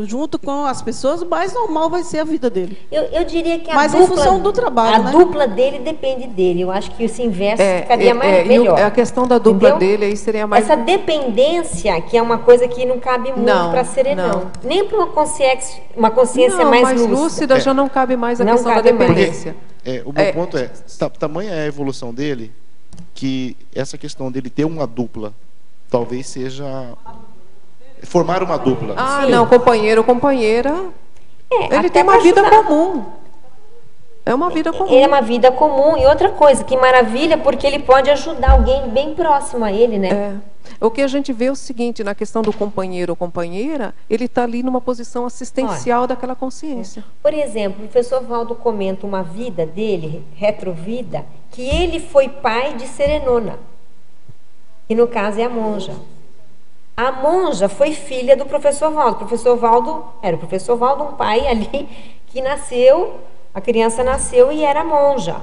junto com as pessoas, mais normal vai ser a vida dele. Eu diria que mas em função do trabalho, dupla dele depende dele. Eu acho que esse inverso ficaria melhor. A questão da dupla dele aí seria mais... Essa dependência, que é uma coisa que não cabe muito para serenão. Nem para uma consciência mais lúcida. Já não cabe mais a questão da dependência. O meu ponto tamanha é a evolução dele, que essa questão dele ter uma dupla talvez seja formar uma dupla. Não, companheiro ou companheira, ele tem uma vida comum. É uma vida comum. É uma vida comum. E outra coisa, que maravilha, porque ele pode ajudar alguém bem próximo a ele, né? O que a gente vê é o seguinte, na questão do companheiro ou companheira, ele está ali numa posição assistencial daquela consciência. Por exemplo, o professor Valdo comenta uma vida dele, retrovida, que ele foi pai de Serenona, que no caso é a monja. A monja foi filha do professor Valdo. O professor Valdo, era o professor Valdo, um pai ali que nasceu, a criança nasceu e era monja.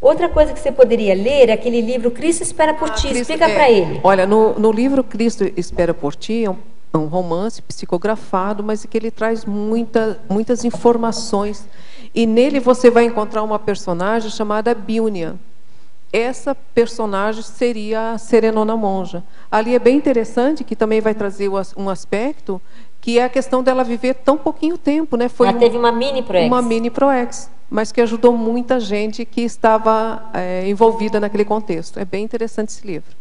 Outra coisa que você poderia ler é aquele livro Cristo Espera por Ti. Explica para ele. Olha, no livro Cristo Espera por Ti, é um romance psicografado, mas que ele traz muitas informações. E nele você vai encontrar uma personagem chamada Bíunia. Essa personagem seria a Serenona Monja. Ali é bem interessante, que também vai trazer um aspecto, que é a questão dela viver tão pouquinho tempo, né? Ela teve uma mini proex. Uma mini proex, mas que ajudou muita gente que estava envolvida naquele contexto. É bem interessante esse livro.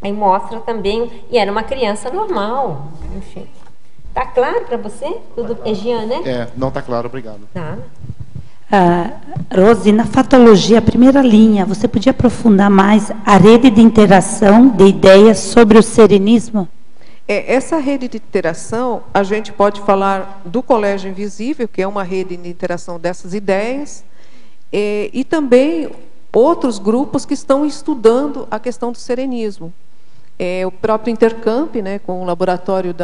Aí mostra também, e era uma criança normal, enfim. Tá claro para você? Tudo é Jean, né? Não tá claro, obrigado. Tá. Rose, na fatologia, primeira linha, você podia aprofundar mais a rede de interação de ideias sobre o serenismo? Essa rede de interação, a gente pode falar do Colégio Invisível, que é uma rede de interação dessas ideias, e também outros grupos que estão estudando a questão do serenismo. O próprio Intercamp, né, com o laboratório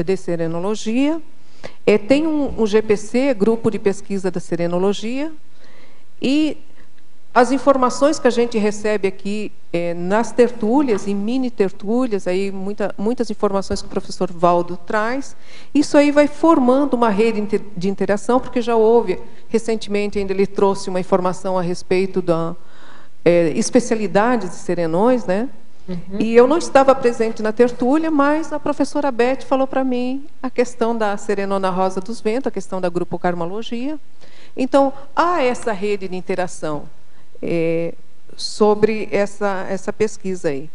de serenologia, tem um GPC, Grupo de Pesquisa da Serenologia, e as informações que a gente recebe aqui nas tertúlias, em mini tertúlias, aí muitas informações que o professor Valdo traz, isso aí vai formando uma rede de interação, porque já houve, recentemente ainda ele trouxe uma informação a respeito da especialidades de serenões, né? Uhum. E eu não estava presente na tertúlia, mas a professora Beth falou para mim a questão da Serenona Rosa dos Ventos, a questão da Grupo Karmalogia. Então, há essa rede de interação sobre essa pesquisa aí.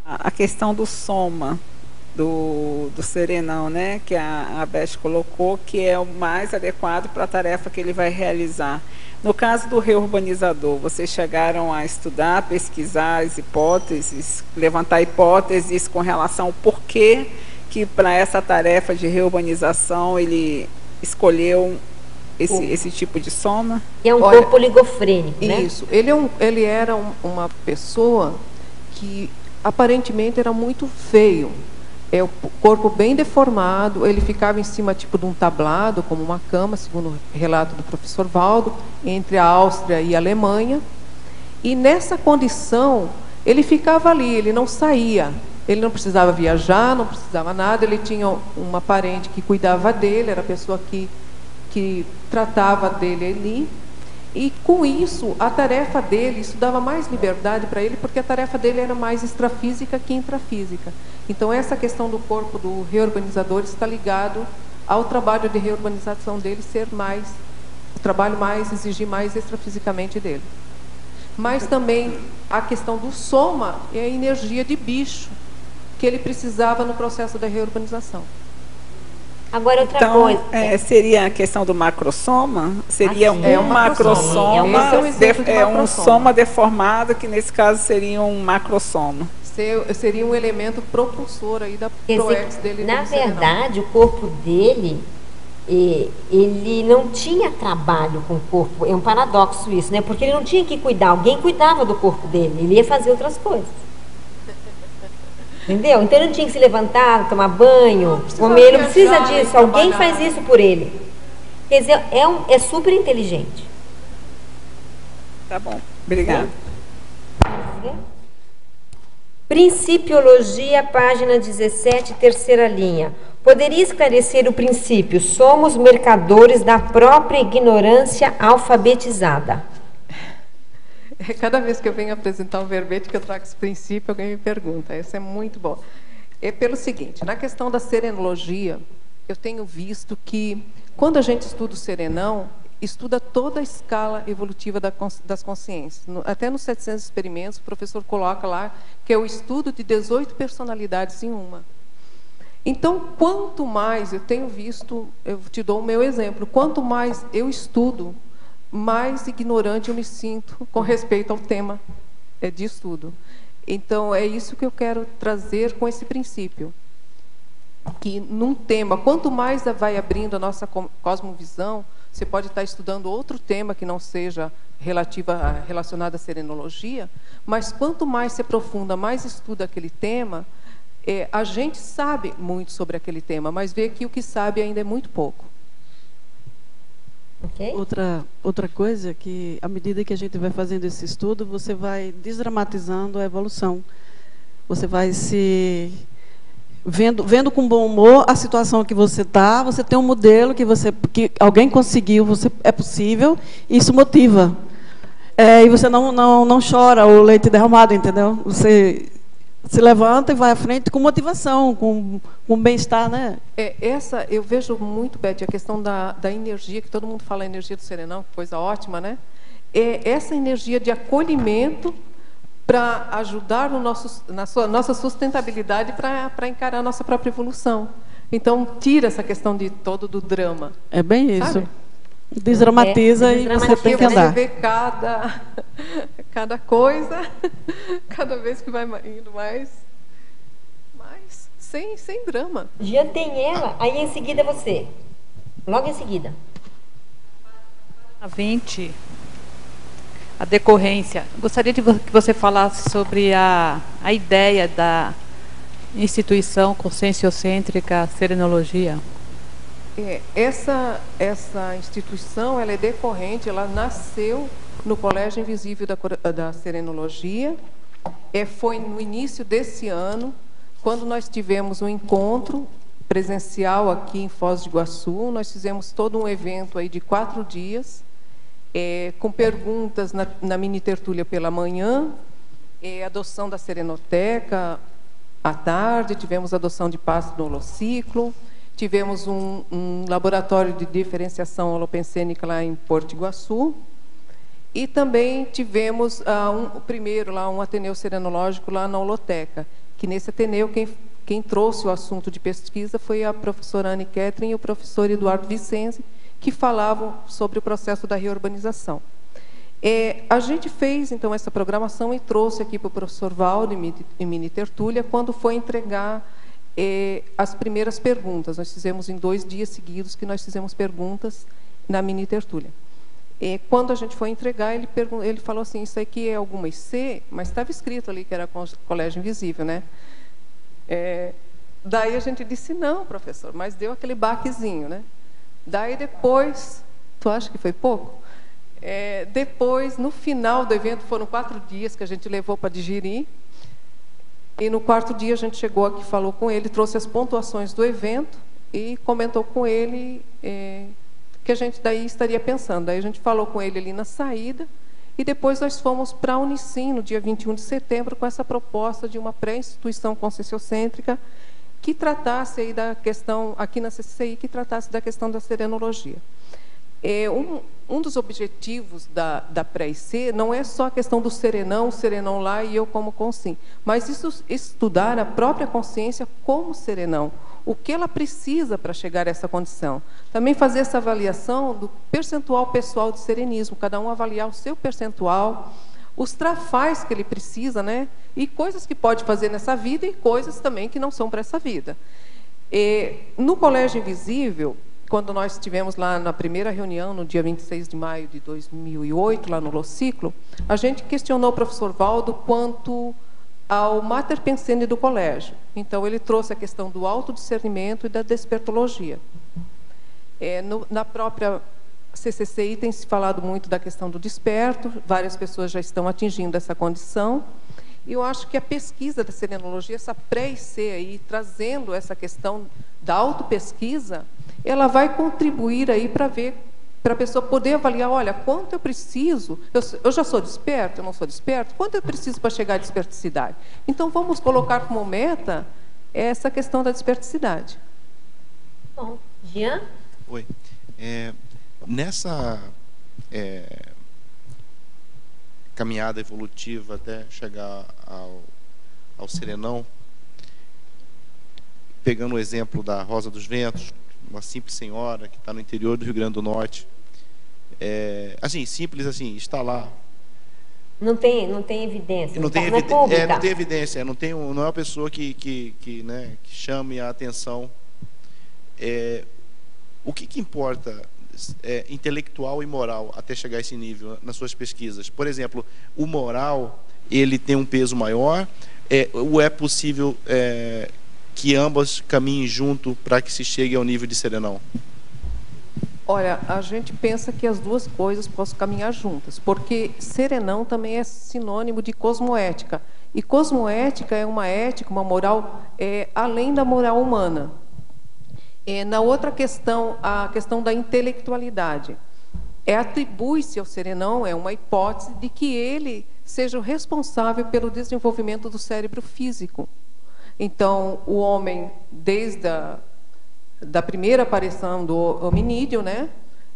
A questão do soma, do serenão, né, que a Beth colocou, que é o mais adequado para a tarefa que ele vai realizar. No caso do reurbanizador, vocês chegaram a estudar, pesquisar as hipóteses, levantar hipóteses com relação ao porquê que para essa tarefa de reurbanização ele escolheu esse tipo de soma? E é um corpo oligofrênico, né? Isso. Ele era uma pessoa que aparentemente era muito feio. O corpo bem deformado, ele ficava em cima tipo de um tablado, como uma cama, segundo o relato do professor Valdo, entre a Áustria e a Alemanha. E nessa condição, ele ficava ali, ele não saía. Ele não precisava viajar, não precisava nada, ele tinha uma parente que cuidava dele, era a pessoa que tratava dele ali. E com isso, a tarefa dele, isso dava mais liberdade para ele, porque a tarefa dele era mais extrafísica que intrafísica. Então, essa questão do corpo do reurbanizador está ligado ao trabalho de reurbanização dele ser mais, o trabalho mais, exigir mais extrafisicamente dele. Mas também a questão do soma é a energia de bicho que ele precisava no processo da reurbanização. Agora, outra coisa. Seria a questão do macrosoma? Seria um macrosoma, um soma deformado, que nesse caso seria um macrosoma. Seria um elemento propulsor aí da proex dele. Na verdade, o corpo dele, ele não tinha trabalho com o corpo. É um paradoxo isso, né? Porque ele não tinha que cuidar. Alguém cuidava do corpo dele. Ele ia fazer outras coisas. Entendeu? Então ele não tinha que se levantar, tomar banho, comer, ele não precisa disso, alguém faz isso por ele. Quer dizer, é super inteligente. Tá bom, obrigada. Principiologia, página 17, terceira linha. Poderia esclarecer o princípio: somos mercadores da própria ignorância alfabetizada. Cada vez que eu venho apresentar um verbete que eu trago esse princípio, alguém me pergunta. Isso é muito bom. É pelo seguinte, na questão da serenologia, eu tenho visto que, quando a gente estuda o serenão, estuda toda a escala evolutiva das consciências. Até nos 700 experimentos, o professor coloca lá que é o estudo de 18 personalidades em uma. Então, quanto mais eu tenho visto, eu te dou o meu exemplo, quanto mais eu estudo mais ignorante eu me sinto com respeito ao tema de estudo. Então, é isso que eu quero trazer com esse princípio. Que num tema, quanto mais vai abrindo a nossa cosmovisão, você pode estar estudando outro tema que não seja relacionado à serenologia, mas quanto mais se aprofunda, mais estuda aquele tema, a gente sabe muito sobre aquele tema, mas vê que o que sabe ainda é muito pouco. Okay. Outra coisa que, à medida que a gente vai fazendo esse estudo, você vai desdramatizando a evolução. Você vai se vendo com bom humor a situação que você está, você tem um modelo que alguém conseguiu, é possível, e isso motiva. E você não chora o leite derramado, entendeu? Você se levanta e vai à frente com motivação, com bem-estar, né? Eu vejo muito, Beth, a questão da energia, que todo mundo fala a energia do serenão, coisa ótima, né? Essa energia de acolhimento para ajudar na nossa sustentabilidade para encarar a nossa própria evolução. Então, tira essa questão de todo do drama. É bem isso. Sabe? Desdramatiza e você tem que andar. Você vê cada coisa, cada vez que vai indo mais sem drama. Já tem ela, aí em seguida você. Logo em seguida. A 20, a decorrência. Gostaria que você falasse sobre a ideia da instituição conscienciocêntrica Serenologia. Essa instituição, ela é decorrente, ela nasceu no Colégio Invisível da Serenologia. Foi no início desse ano, quando nós tivemos um encontro presencial aqui em Foz do Iguaçu. Nós fizemos todo um evento aí de 4 dias, com perguntas na mini tertúlia pela manhã, adoção da serenoteca à tarde, tivemos adoção de passe no holociclo, tivemos um laboratório de diferenciação holopensênica lá em Porto Iguaçu, e também tivemos primeiro lá um Ateneu Serenológico lá na holoteca, que nesse Ateneu quem trouxe o assunto de pesquisa foi a professora Anne Ketrin e o professor Eduardo Vicenzi, que falavam sobre o processo da reurbanização. A gente fez, então, essa programação e trouxe aqui para o professor Valdo, em mini tertúlia, quando foi entregar as primeiras perguntas. Nós fizemos em 2 dias seguidos que nós fizemos perguntas na mini tertúlia. Quando a gente foi entregar, ele falou assim, isso aqui é alguma IC, mas estava escrito ali que era Colégio Invisível, né? Daí a gente disse, não, professor, mas deu aquele baquezinho, né? Daí depois, tu acha que foi pouco? Depois, no final do evento, foram 4 dias que a gente levou para digerir, e no 4º dia a gente chegou aqui, falou com ele, trouxe as pontuações do evento e comentou com ele que a gente daí estaria pensando. Daí a gente falou com ele ali na saída, e depois nós fomos para a Unicim, no dia 21 de setembro, com essa proposta de uma pré-instituição conscienciocêntrica que tratasse aí da questão, aqui na CCI, que tratasse da questão da serenologia. Um dos objetivos da pré-IC não é só a questão do serenão, o serenão lá e eu como consim, mas estudar a própria consciência como serenão, o que ela precisa para chegar a essa condição. Também fazer essa avaliação do percentual pessoal de serenismo, cada um avaliar o seu percentual, os trafais que ele precisa, né? E coisas que pode fazer nessa vida e coisas também que não são para essa vida. No Colégio Invisível, quando nós estivemos lá na primeira reunião, no dia 26 de maio de 2008, lá no Holociclo, a gente questionou o professor Valdo quanto ao mater pensende do colégio. Então, ele trouxe a questão do autodiscernimento e da despertologia. Na própria CCCI tem se falado muito da questão do desperto, várias pessoas já estão atingindo essa condição, e eu acho que a pesquisa da serenologia, essa pré-IC aí, trazendo essa questão da autopesquisa, ela vai contribuir aí para a pessoa poder avaliar, olha, quanto eu preciso, eu já sou desperto, eu não sou desperto, quanto eu preciso para chegar à desperticidade? Então, vamos colocar como meta essa questão da desperticidade. Bom, Jean? Oi. Nessa caminhada evolutiva até chegar ao serenão, pegando o exemplo da Rosa dos Ventos, uma simples senhora que está no interior do Rio Grande do Norte, assim, simples assim, está lá. Não tem evidência. Não tem evidência, não é uma pessoa que chame a atenção. O que importa intelectual e moral até chegar a esse nível nas suas pesquisas? Por exemplo, o moral, ele tem um peso maior, ou é possível que ambas caminhem junto para que se chegue ao nível de serenão? Olha, a gente pensa que as duas coisas possam caminhar juntas, porque serenão também é sinônimo de cosmoética. E cosmoética é uma ética, uma moral além da moral humana. Na outra questão, a questão da intelectualidade. Atribui-se ao serenão, é uma hipótese de que ele seja o responsável pelo desenvolvimento do cérebro físico. Então, o homem, desde da primeira aparição do hominídeo, né,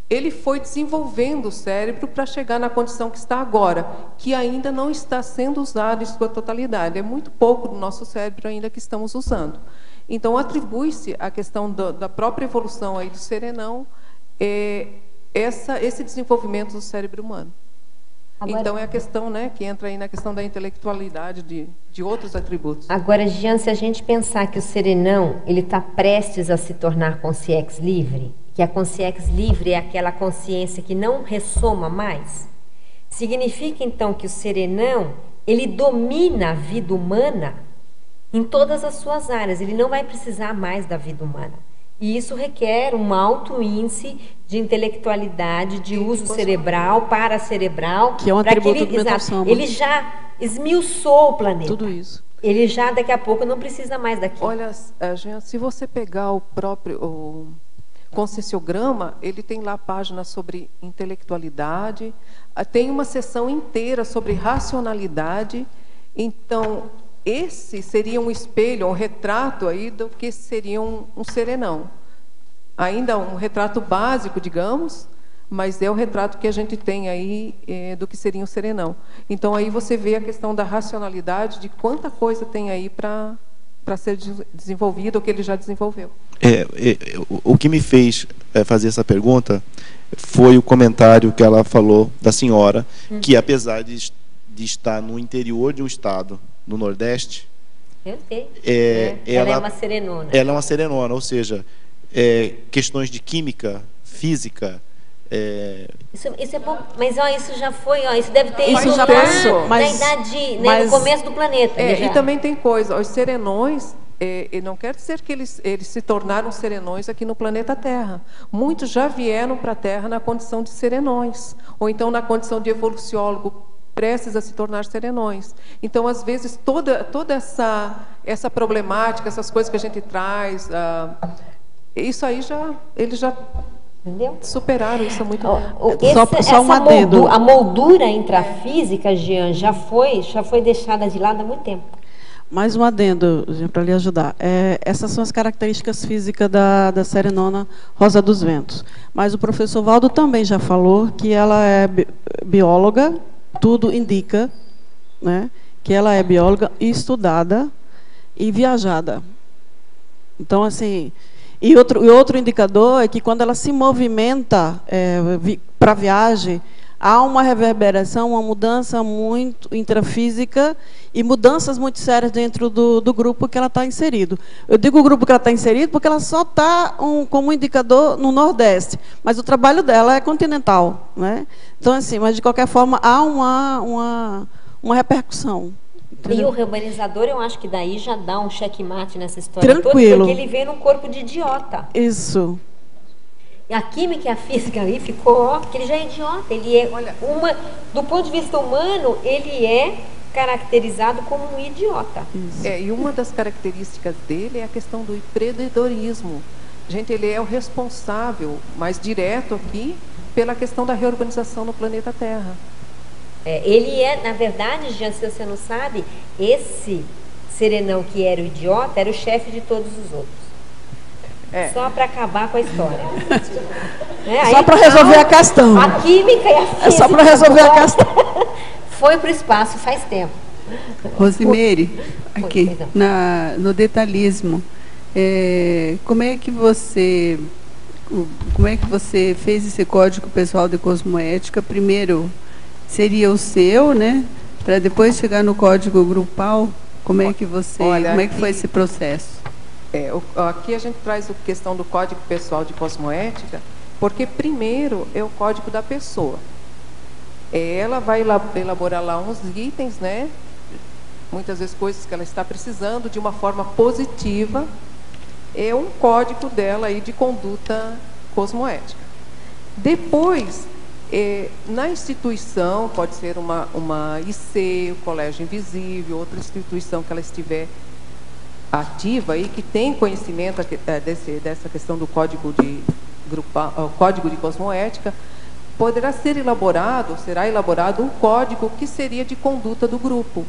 ele foi desenvolvendo o cérebro para chegar na condição que está agora, que ainda não está sendo usado em sua totalidade. É muito pouco do nosso cérebro ainda que estamos usando. Então, atribui-se a questão da própria evolução aí do serenão, esse desenvolvimento do cérebro humano. Agora, então, é a questão, né, que entra aí na questão da intelectualidade, de outros atributos. Agora, Jean, se a gente pensar que o serenão ele está prestes a se tornar consciência livre, que a consciência livre é aquela consciência que não ressoma mais, significa, então, que o serenão ele domina a vida humana em todas as suas áreas, ele não vai precisar mais da vida humana. E isso requer um alto índice de intelectualidade, de uso cerebral, paracerebral. Que é um atributo do mental soma. Ele já esmiuçou o planeta. Tudo isso. Ele já, daqui a pouco, não precisa mais daquilo. Olha, Jean, se você pegar o próprio Conscienciograma, ele tem lá páginas sobre intelectualidade, tem uma seção inteira sobre racionalidade. Então, esse seria um espelho, um retrato aí do que seria um serenão. Ainda um retrato básico, digamos, mas é o retrato que a gente tem aí do que seria um serenão. Então, aí você vê a questão da racionalidade, de quanta coisa tem aí para ser desenvolvido, o que ele já desenvolveu. O que me fez fazer essa pergunta foi o comentário que ela falou da senhora, que apesar de estar no interior de um estado, no Nordeste, eu sei. Ela é uma serenona. Ela é uma serenona, ou seja, questões de química, física. Isso é bom, mas isso já foi, isso deve ter isso já passou, na idade, né, no começo do planeta. E também tem coisa, os serenões, não quer dizer que eles se tornaram serenões aqui no planeta Terra. Muitos já vieram para a Terra na condição de serenões, ou então na condição de evoluciólogo, prestes a se tornar serenões. Então, às vezes, toda essa problemática, essas coisas que a gente traz, isso aí eles já entendeu? Superaram isso muito bem. Só um adendo. A moldura intrafísica, Jean, já foi deixada de lado há muito tempo. Mais um adendo, para lhe ajudar. Essas são as características físicas da serenona Rosa dos Ventos. Mas o professor Valdo também já falou que ela é bióloga, tudo indica, né, que ela é bióloga estudada e viajada. Então, assim, e outro indicador é que quando ela se movimenta para viagem, há uma reverberação, uma mudança muito intrafísica e mudanças muito sérias dentro do grupo que ela está inserido. Eu digo o grupo que ela está inserido porque ela só está como indicador no Nordeste, mas o trabalho dela é continental, né? Então, assim, mas de qualquer forma há uma repercussão. Entendeu? E o urbanizador, eu acho que daí já dá um checkmate nessa história tranquilo, toda, porque ele vem num corpo de idiota. Isso. A química e a física ali ficou, porque ele já é idiota, ele é do ponto de vista humano, ele é caracterizado como um idiota. E uma das características dele é a questão do empreendedorismo. Gente, ele é o responsável mais direto aqui pela questão da reurbanização no planeta Terra. Ele na verdade, Jean, se você não sabe, esse serenão que era o idiota era o chefe de todos os outros. Só para acabar com a história. Só para resolver a questão. A química e a física. É só para resolver a questão. Foi para o espaço faz tempo. Rosimeire, aqui, no detalhismo, como é que você como é que você fez esse código pessoal de cosmoética? Primeiro seria o seu, né? Para depois chegar no código grupal. Como é que você, Olha, como é que foi esse processo? Aqui a gente traz a questão do código pessoal de cosmoética, porque primeiro é o código da pessoa. Ela vai elaborar lá uns itens, né? Muitas vezes coisas que ela está precisando de uma forma positiva. É um código dela aí de conduta cosmoética. Depois, na instituição, pode ser uma IC, o Colégio Invisível, outra instituição que ela estiver ativa e que tem conhecimento dessa questão do código de cosmoética, será elaborado um código que seria de conduta do grupo.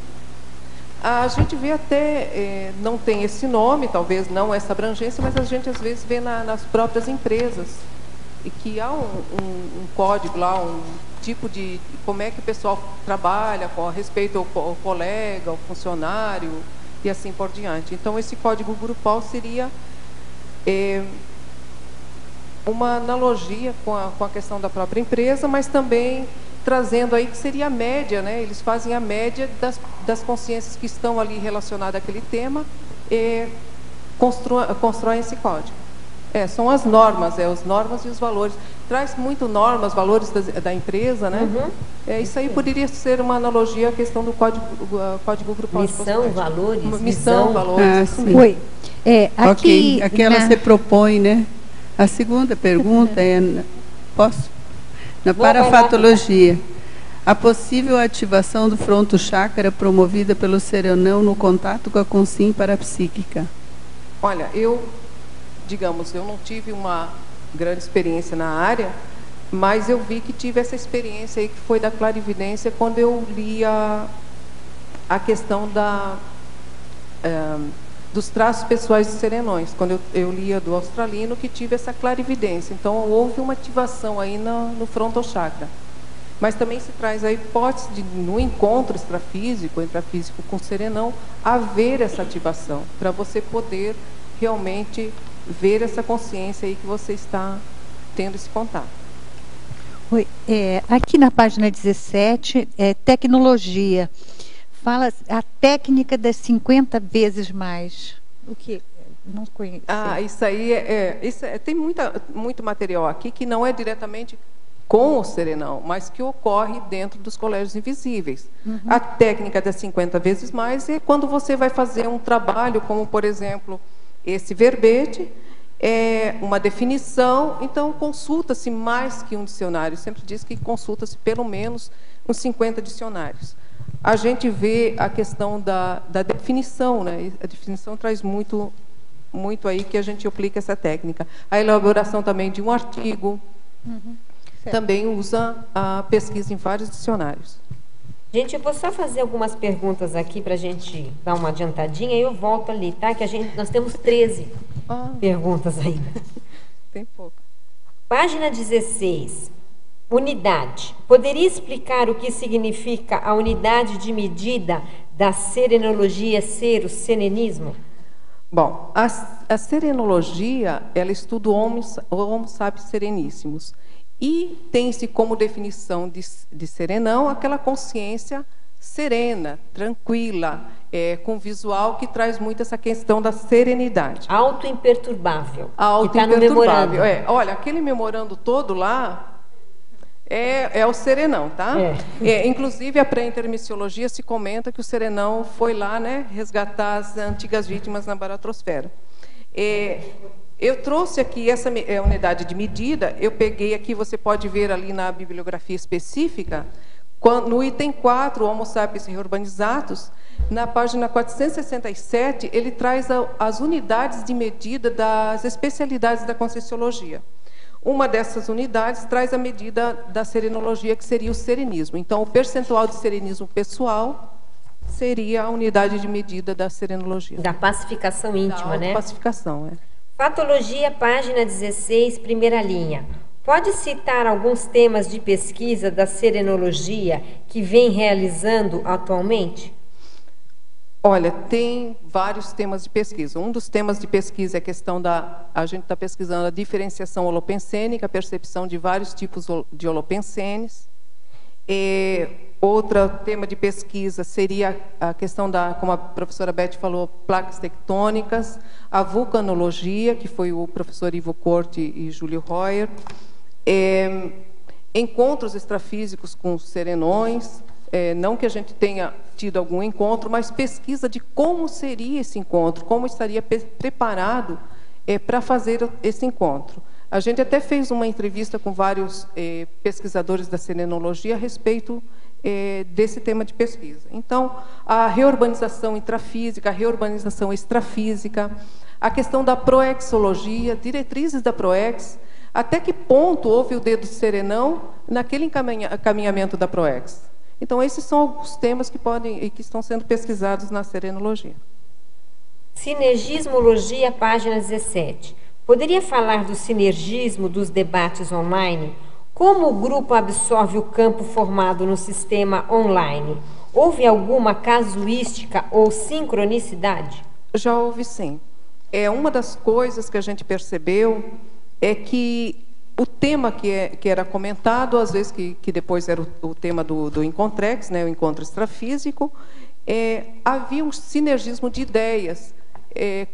A gente vê até, não tem esse nome, talvez não essa abrangência, mas a gente às vezes vê nas próprias empresas, e que há um código lá, um tipo de como é que o pessoal trabalha com respeito ao colega, ao funcionário, e assim por diante. Então, esse código grupal seria uma analogia com a questão da própria empresa, mas também trazendo aí que seria a média, né? Eles fazem a média das consciências que estão ali relacionadas àquele tema e constroem esse código. São as normas, os normas e os valores. Traz muito normas, valores da empresa, né? Uhum. Isso aí poderia ser uma analogia à questão do código grupal. Missão, valores. Missão, valores. Oi. Aqui ela se propõe, né? A segunda pergunta posso? Na parafatologia, a possível ativação do fronto chácara promovida pelo serenão no contato com a consciência parapsíquica. Olha, eu não tive uma grande experiência na área, mas eu vi que tive essa experiência aí que foi da clarividência quando eu li a questão dos traços pessoais dos serenões, quando eu lia do australino, que tive essa clarividência. Então, houve uma ativação aí no frontochakra. Mas também se traz a hipótese de, no encontro extrafísico, intrafísico com o serenão, haver essa ativação, para você poder realmente ver essa consciência aí que você está tendo esse contato. Oi, aqui na página 17, tecnologia. Fala a técnica das 50 vezes mais. O que? Não conheço. Isso aí tem muito material aqui que não é diretamente com o serenão, mas que ocorre dentro dos colégios invisíveis. Uhum. A técnica das 50 vezes mais é quando você vai fazer um trabalho, como, por exemplo, esse verbete, uma definição, então consulta-se mais que um dicionário. Sempre diz que consulta-se pelo menos uns 50 dicionários. A gente vê a questão da definição, né? A definição traz muito aí que a gente aplica essa técnica. A elaboração também de um artigo, também usa a pesquisa em vários dicionários. Gente, eu vou só fazer algumas perguntas aqui para a gente dar uma adiantadinha e eu volto ali, tá? Que nós temos 13 perguntas ainda. Tem pouco. Página 16. Unidade. Poderia explicar o que significa a unidade de medida da serenologia ser o serenismo? Bom, a serenologia, ela estuda o Homo sapiens sereníssimos. E tem-se como definição de serenão aquela consciência serena, tranquila, com visual que traz muito essa questão da serenidade. Auto-imperturbável. Auto-imperturbável. Olha, aquele memorando todo lá é o serenão, tá? Inclusive, a pré-intermissiologia se comenta que o serenão foi lá, né, resgatar as antigas vítimas na baratrosfera. Eu trouxe aqui essa unidade de medida, eu peguei aqui, você pode ver ali na bibliografia específica, no item 4, Homo sapiens reurbanizatus, na página 467, ele traz as unidades de medida das especialidades da Conscienciologia. Uma dessas unidades traz a medida da serenologia, que seria o serenismo. Então, o percentual de serenismo pessoal seria a unidade de medida da serenologia. Da pacificação íntima, né? Pacificação, Patologia, página 16, primeira linha. Pode citar alguns temas de pesquisa da serenologia que vem realizando atualmente? Olha, tem vários temas de pesquisa. Um dos temas de pesquisa é a questão da... A gente está pesquisando a diferenciação holopensênica, a percepção de vários tipos de holopensenes. Outro tema de pesquisa seria a questão da, como a professora Beth falou, placas tectônicas, a vulcanologia, que foi o professor Ivo Corte e Júlio Royer, encontros extrafísicos com serenões, não que a gente tenha tido algum encontro, mas pesquisa de como seria esse encontro, como estaria preparado para fazer esse encontro. A gente até fez uma entrevista com vários pesquisadores da serenologia a respeito desse tema de pesquisa. Então, a reurbanização intrafísica, a reurbanização extrafísica, a questão da proexologia, diretrizes da proex, até que ponto houve o dedo serenão naquele encaminhamento da proex. Então, esses são alguns temas que podem e que estão sendo pesquisados na serenologia. Sinergismologia, página 17. Poderia falar do sinergismo dos debates online? Como o grupo absorve o campo formado no sistema online? Houve alguma casuística ou sincronicidade? Já houve, sim. Uma das coisas que a gente percebeu é que o tema que era comentado, às vezes que depois era o tema do Encontrex, né, o encontro extrafísico, havia um sinergismo de ideias.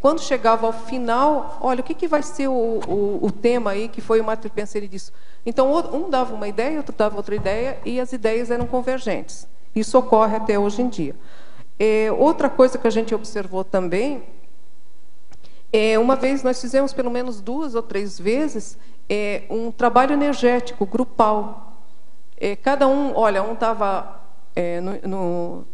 Quando chegava ao final, olha, o que vai ser o tema aí, que foi o Mater Penseri disso. Então, um dava uma ideia, outro dava outra ideia, e as ideias eram convergentes. Isso ocorre até hoje em dia. Outra coisa que a gente observou também, uma vez nós fizemos pelo menos 2 ou 3 vezes um trabalho energético, grupal. Cada um, olha, um estava no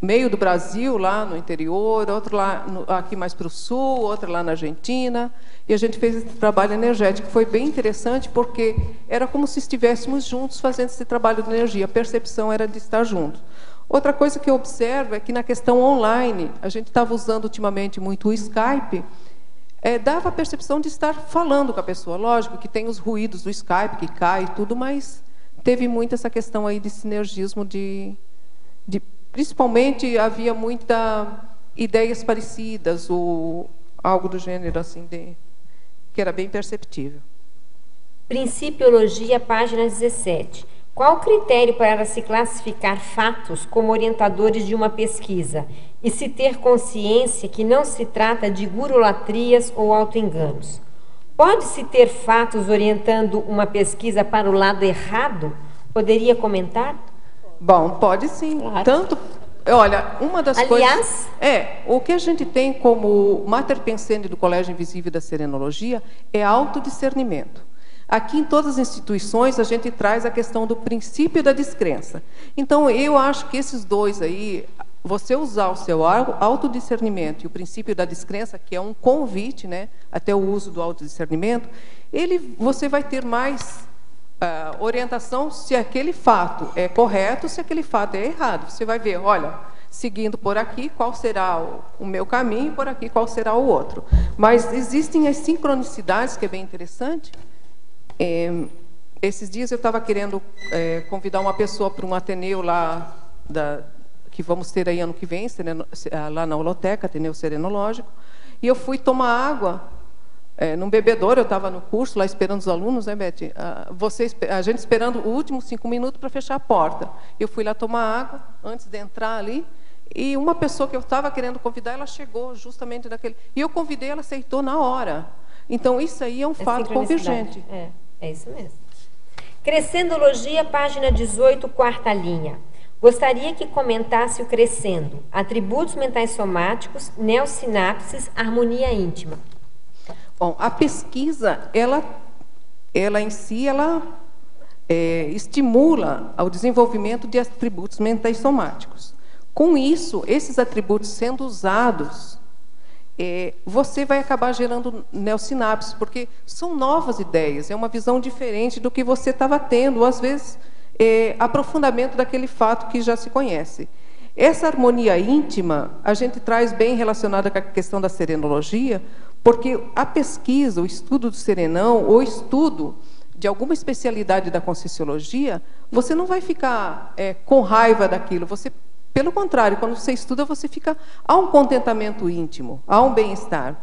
meio do Brasil, lá no interior, outro lá aqui mais para o sul, outro lá na Argentina, e a gente fez esse trabalho energético. Foi bem interessante, porque era como se estivéssemos juntos fazendo esse trabalho de energia, a percepção era de estar juntos. Outra coisa que eu observo é que na questão online, a gente estava usando ultimamente muito o Skype, dava a percepção de estar falando com a pessoa. Lógico que tem os ruídos do Skype, que cai e tudo, mas teve muito essa questão aí de sinergismo, principalmente havia muitas ideias parecidas, ou algo do gênero, assim, que era bem perceptível. Principiologia, página 17. Qual o critério para se classificar fatos como orientadores de uma pesquisa e se ter consciência que não se trata de gurulatrias ou autoenganos? Pode-se ter fatos orientando uma pesquisa para o lado errado? Poderia comentar? Bom, pode sim. Claro. Tanto, olha, uma das coisas... o que a gente tem como Mater Pensandi do Colégio Invisível da Serenologia é autodiscernimento. Aqui, em todas as instituições, a gente traz a questão do princípio da descrença. Então, eu acho que esses dois aí, você usar o seu autodiscernimento e o princípio da descrença, que é um convite, né, até o uso do autodiscernimento, você vai ter mais orientação se aquele fato é correto, se aquele fato é errado. Você vai ver, olha, seguindo por aqui, qual será o meu caminho, por aqui, qual será o outro. Mas existem as sincronicidades, que é bem interessante. Esses dias eu estava querendo convidar uma pessoa para um Ateneu lá, que vamos ter aí ano que vem, lá na Holoteca, Ateneu Serenológico, e eu fui tomar água num bebedouro. Eu estava no curso lá esperando os alunos, né, Beth? A gente esperando os últimos 5 minutos para fechar a porta. Eu fui lá tomar água antes de entrar ali, e uma pessoa que eu estava querendo convidar, ela chegou justamente naquele... E eu convidei, ela aceitou na hora. Então, isso aí é um fato convergente. É isso mesmo. Crescendologia, página 18, quarta linha. Gostaria que comentasse o crescendo. Atributos mentais somáticos, neossinapses, harmonia íntima. Bom, a pesquisa, ela em si, estimula o desenvolvimento de atributos mentais somáticos. Com isso, esses atributos sendo usados, você vai acabar gerando neossinapses, porque são novas ideias, é uma visão diferente do que você estava tendo, ou às vezes aprofundamento daquele fato que já se conhece. Essa harmonia íntima, a gente traz bem relacionada com a questão da serenologia, porque a pesquisa, o estudo do serenão, ou estudo de alguma especialidade da conscienciologia, você não vai ficar com raiva daquilo, você Pelo contrário, quando você estuda, há um contentamento íntimo, há um bem-estar.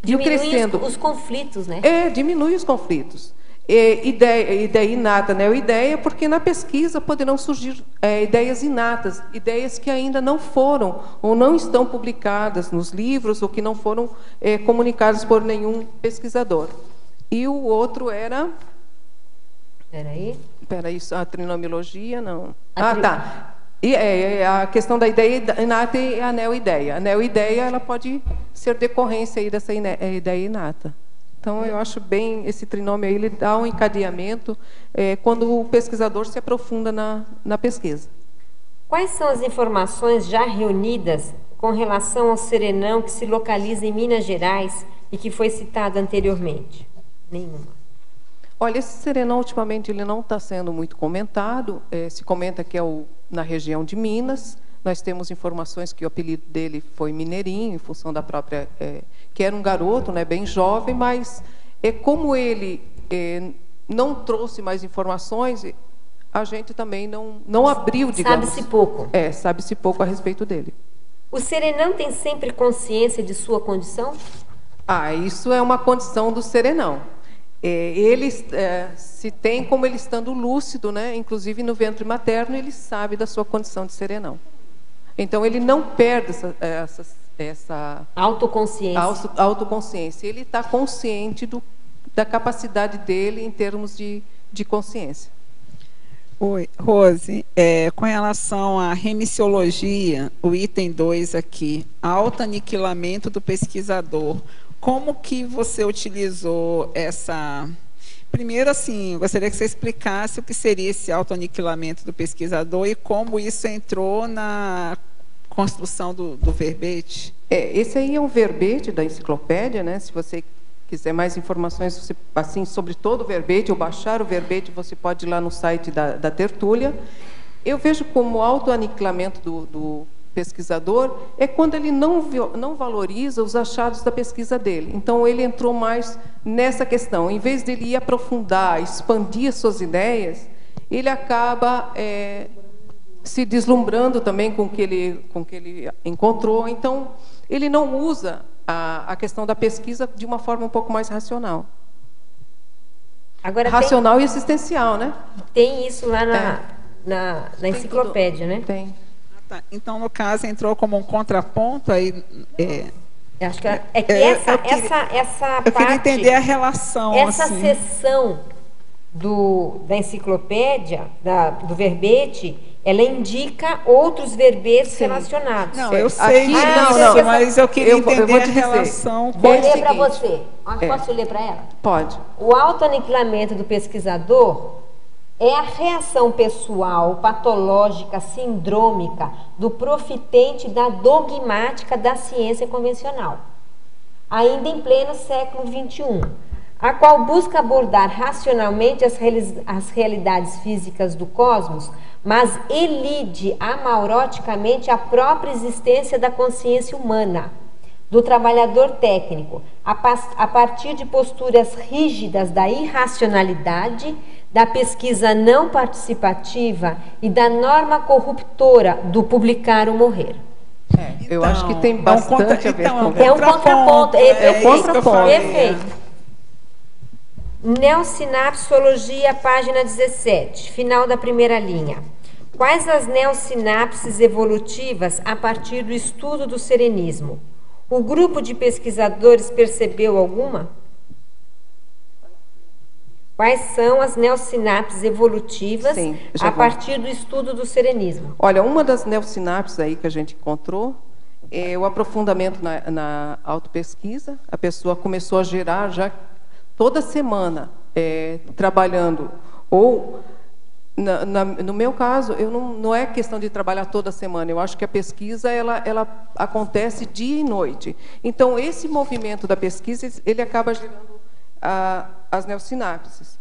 Diminui os conflitos, né? Diminui os conflitos. Ideia inata, neoideia, porque na pesquisa poderão surgir ideias inatas, ideias que ainda não foram ou não estão publicadas nos livros ou que não foram comunicadas por nenhum pesquisador. E o outro era... Espera aí, a trinomiologia, não. Tá. E a questão da ideia inata e a neoideia. A neoideia, ela pode ser decorrência aí dessa ideia inata. Então, eu acho bem, esse trinômio aí, ele dá um encadeamento quando o pesquisador se aprofunda na pesquisa. Quais são as informações já reunidas com relação ao serenão que se localiza em Minas Gerais e que foi citado anteriormente? Nenhuma. Olha, esse serenão, ultimamente, ele não está sendo muito comentado. Se comenta que é na região de Minas. Nós temos informações que o apelido dele foi Mineirinho, em função da própria... que era um garoto, né, bem jovem, mas como ele não trouxe mais informações, a gente também não abriu, digamos... Sabe-se pouco. Sabe-se pouco a respeito dele. O serenão tem sempre consciência de sua condição? Isso é uma condição do serenão. Ele se tem como ele estando lúcido, né? Inclusive no ventre materno, ele sabe da sua condição de serenão. Então, ele não perde essa autoconsciência. Ele está consciente da capacidade dele em termos de consciência. Oi, Rose, com relação à remissiologia, o item 2 aqui, autoaniquilamento do pesquisador, como que você utilizou essa... Primeiro, assim, gostaria que você explicasse o que seria esse autoaniquilamento do pesquisador e como isso entrou na construção do verbete. Esse aí é um verbete da enciclopédia, né? Se você quiser mais informações assim, sobre todo o verbete, ou baixar o verbete, você pode ir lá no site da Tertúlia. Eu vejo como autoaniquilamento do pesquisador quando ele não valoriza os achados da pesquisa dele. Então, ele entrou mais nessa questão. Em vez de ele ir aprofundar, expandir suas ideias, ele acaba se deslumbrando também com o que ele encontrou. Então, ele não usa a questão da pesquisa de uma forma um pouco mais racional. Agora, racional e existencial, né? Tem isso lá na enciclopédia, né? Tem. Tá. Então, no caso, entrou como um contraponto aí. Acho que essa parte. Eu queria entender a relação. Essa assim. seção da enciclopédia, do verbete, ela indica outros verbetes relacionados. Não, eu sei disso, mas eu queria entender a relação. Vou ler para você. Posso ler para ela? Pode. O autoaniquilamento do pesquisador é a reação pessoal, patológica, sindrômica do profitente da dogmática da ciência convencional, ainda em pleno século XXI, a qual busca abordar racionalmente as realidades físicas do cosmos, mas elide amauroticamente a própria existência da consciência humana, do trabalhador técnico, a partir de posturas rígidas da irracionalidade, da pesquisa não participativa e da norma corruptora do publicar ou morrer. Eu acho que tem bastante a ver com é um contraponto. É um contraponto. Perfeito. Neossinapsologia, página 17, final da primeira linha. Quais as neossinapses evolutivas a partir do estudo do serenismo? O grupo de pesquisadores percebeu alguma? Quais são as neossinapses evolutivas a partir do estudo do serenismo? Olha, uma das neossinapses aí que a gente encontrou é o aprofundamento na autopesquisa. A pessoa começou a gerar já toda semana, trabalhando. Ou, no meu caso, não é questão de trabalhar toda semana. Eu acho que a pesquisa ela acontece dia e noite. Então, esse movimento da pesquisa, ele acaba gerando as neossinapses.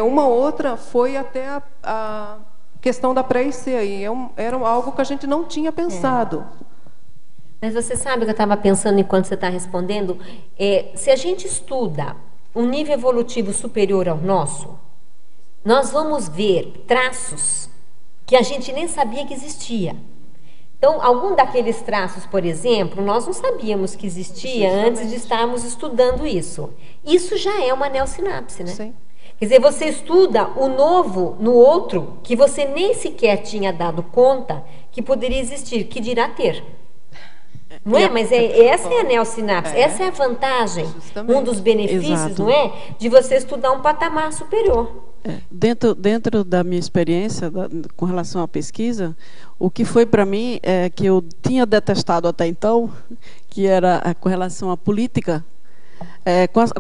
Uma outra foi até a questão da pré-IC aí. Era algo que a gente não tinha pensado. Mas você sabe o que eu estava pensando enquanto você está respondendo? Se a gente estuda um nível evolutivo superior ao nosso, nós vamos ver traços que a gente nem sabia que existia. Então, algum daqueles traços, por exemplo, nós não sabíamos que existia antes de estarmos estudando isso. Isso já é uma neossinapse, né? Sim. Quer dizer, você estuda o novo no outro que você nem sequer tinha dado conta que poderia existir, que dirá ter. Não é? Mas essa é a neossinapse, essa é a vantagem, um dos benefícios, Exato. não é? De você estudar um patamar superior. Dentro da minha experiência com relação à pesquisa, o que foi para mim é que eu tinha detestado até então, que era com relação à política,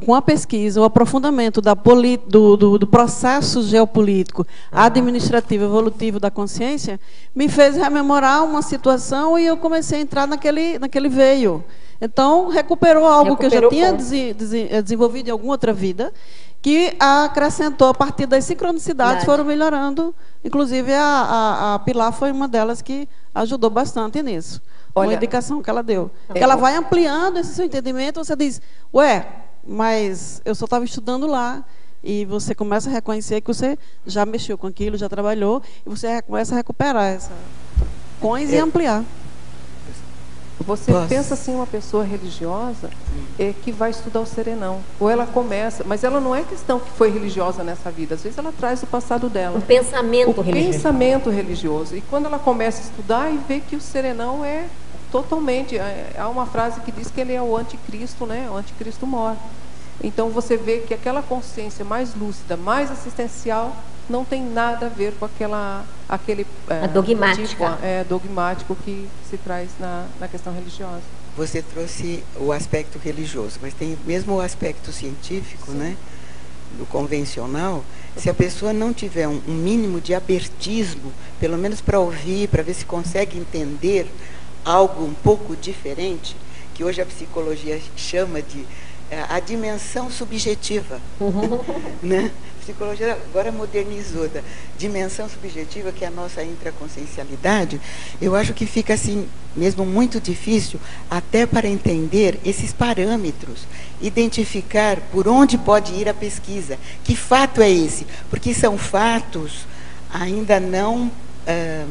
com a pesquisa, o aprofundamento do processo geopolítico, administrativo, evolutivo da consciência, me fez rememorar uma situação e eu comecei a entrar naquele veio. Então, recuperou algo que eu já tinha desenvolvido em alguma outra vida, que acrescentou a partir das sincronicidades, foram melhorando. Inclusive, a Pilar foi uma delas que ajudou bastante nisso. Uma indicação que ela deu. Ela vai ampliando esse seu entendimento, você diz, mas eu só estava estudando lá. E você começa a reconhecer que você já mexeu com aquilo, já trabalhou, e você começa a recuperar essa coisa e ampliar. Você pensa assim, uma pessoa religiosa que vai estudar o serenão. Ou ela começa, mas ela não é questão que foi religiosa nessa vida. Às vezes ela traz o passado dela. Um pensamento religioso. Pensamento religioso. E quando ela começa a estudar e vê que o serenão é totalmente... Há uma frase que diz que ele é o anticristo, né? O anticristo mor. Então você vê que aquela consciência mais lúcida, mais assistencial, não tem nada a ver com aquele dogmática. Tipo, dogmático que se traz na questão religiosa. Você trouxe o aspecto religioso, mas tem mesmo o aspecto científico, né? Do convencional. Se a pessoa não tiver um mínimo de abertismo, pelo menos para ouvir, para ver se consegue entender algo um pouco diferente, que hoje a psicologia chama de a dimensão subjetiva, né? A psicologia agora modernizou da dimensão subjetiva, que é a nossa intraconsciencialidade. Eu acho que fica assim mesmo muito difícil até para entender esses parâmetros, identificar por onde pode ir a pesquisa, que fato é esse, porque são fatos ainda não,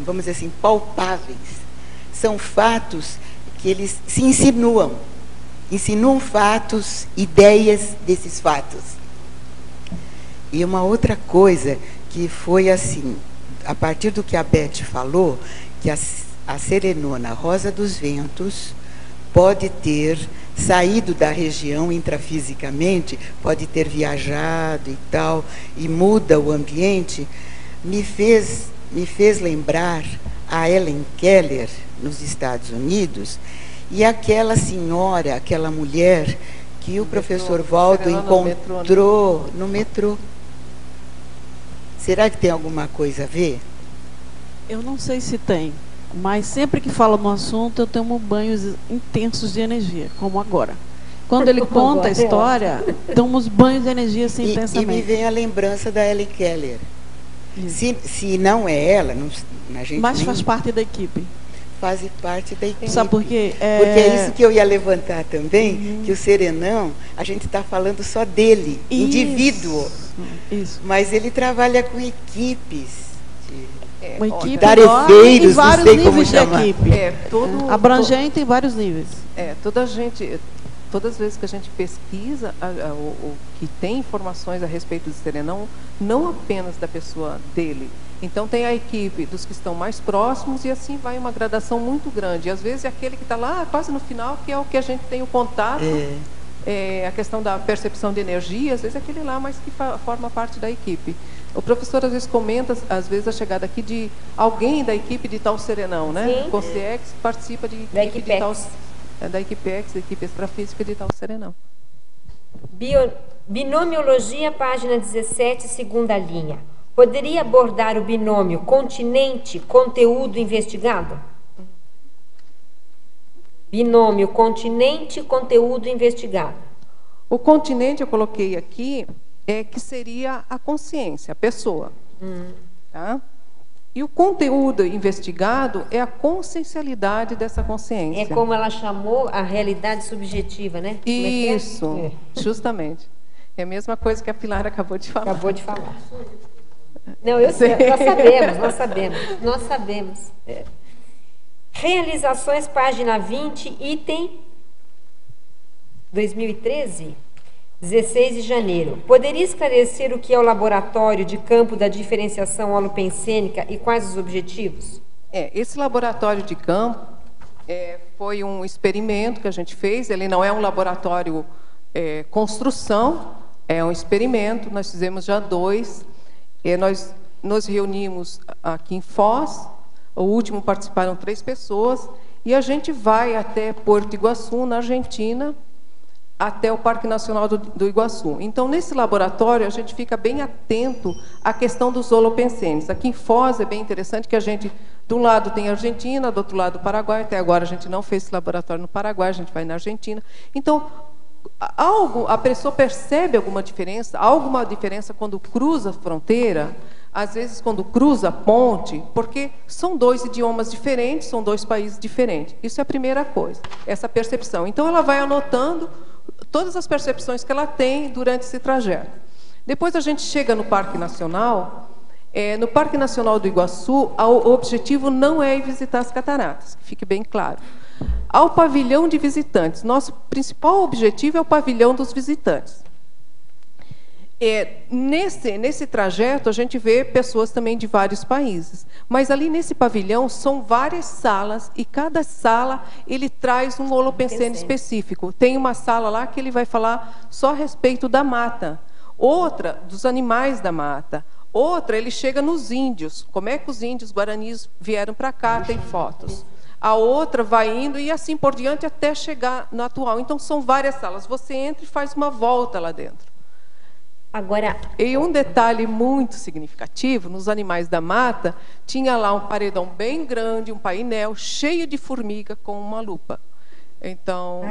vamos dizer assim, palpáveis, são fatos que eles se insinuam fatos, ideias desses fatos. E uma outra coisa que foi assim, a partir do que a Beth falou, que a serenona Rosa dos Ventos pode ter saído da região intrafisicamente, pode ter viajado e tal, e muda o ambiente, me fez lembrar a Helen Keller, nos Estados Unidos, e aquela senhora, aquela mulher que o professor Valdo encontrou no metrô. Será que tem alguma coisa a ver? Eu não sei se tem, mas sempre que fala no assunto, eu tomo banhos intensos de energia, como agora. Quando ele conta a história, tomo os banhos de energia assim intensamente. E me vem a lembrança da Helen Keller. Se não é ela, a gente mas faz parte da equipe. Faz parte da equipe. Sabe por quê? Porque é isso que eu ia levantar também, que o serenão, a gente está falando só dele, indivíduo. Isso. Mas ele trabalha com equipes. Uma equipe tarefeiros, vários não sei como níveis chamar. de equipe. Abrangente em vários níveis. Todas as vezes que a gente pesquisa, o que tem informações a respeito do serenão, não apenas da pessoa dele. Então tem a equipe dos que estão mais próximos e assim vai uma gradação muito grande. E às vezes é aquele que está lá quase no final, que é o que a gente tem o contato, a questão da percepção de energia, às vezes é aquele lá, mas que forma parte da equipe. O professor às vezes comenta, às vezes, a chegada aqui de alguém da equipe de tal serenão, né? O Consciex participa da equipe de tal, da Equipex, da equipe extrafísica de tal serenão. Binomiologia, página 17, segunda linha. Poderia abordar o binômio continente, conteúdo investigado? Binômio continente, conteúdo investigado. O continente eu coloquei aqui, que seria a consciência, a pessoa. Tá? E o conteúdo investigado é a consciencialidade dessa consciência. É como ela chamou a realidade subjetiva, né? Isso, justamente. É a mesma coisa que a Pilar acabou de falar. Acabou de falar. Não, eu sei, nós sabemos. É. Realizações, página 20, item 2013, 16 de janeiro. Poderia esclarecer o que é o laboratório de campo da diferenciação holopensênica e quais os objetivos? Esse laboratório de campo foi um experimento que a gente fez. Ele não é um laboratório construção, é um experimento. Nós fizemos já 2. Nós nos reunimos aqui em Foz. O último participaram 3 pessoas. E a gente vai até Porto Iguaçu, na Argentina, até o Parque Nacional do Iguaçu. Então, nesse laboratório, a gente fica bem atento à questão dos holopensenes. Aqui em Foz é bem interessante que a gente, de um lado tem a Argentina, do outro lado o Paraguai. Até agora a gente não fez esse laboratório no Paraguai, a gente vai na Argentina. Então, a pessoa percebe alguma diferença quando cruza a fronteira, às vezes quando cruza a ponte, porque são 2 idiomas diferentes, são 2 países diferentes. Isso é a primeira coisa, essa percepção. Então, ela vai anotando todas as percepções que ela tem durante esse trajeto. Depois a gente chega no Parque Nacional. No Parque Nacional do Iguaçu, o objetivo não é ir visitar as cataratas, que fique bem claro. Ao pavilhão de visitantes. Nosso principal objetivo é o pavilhão dos visitantes. Nesse trajeto, a gente vê pessoas também de vários países. Mas ali nesse pavilhão são várias salas, e cada sala ele traz um holopensene específico. Tem uma sala lá que ele vai falar só a respeito da mata, outra dos animais da mata, outra ele chega nos índios, como é que os índios guaranis vieram para cá, tem fotos. A outra vai indo e assim por diante até chegar no atual. Então são várias salas, você entra e faz uma volta lá dentro. Agora, e um detalhe muito significativo, nos animais da mata, tinha lá um paredão bem grande, um painel cheio de formiga com uma lupa. Então,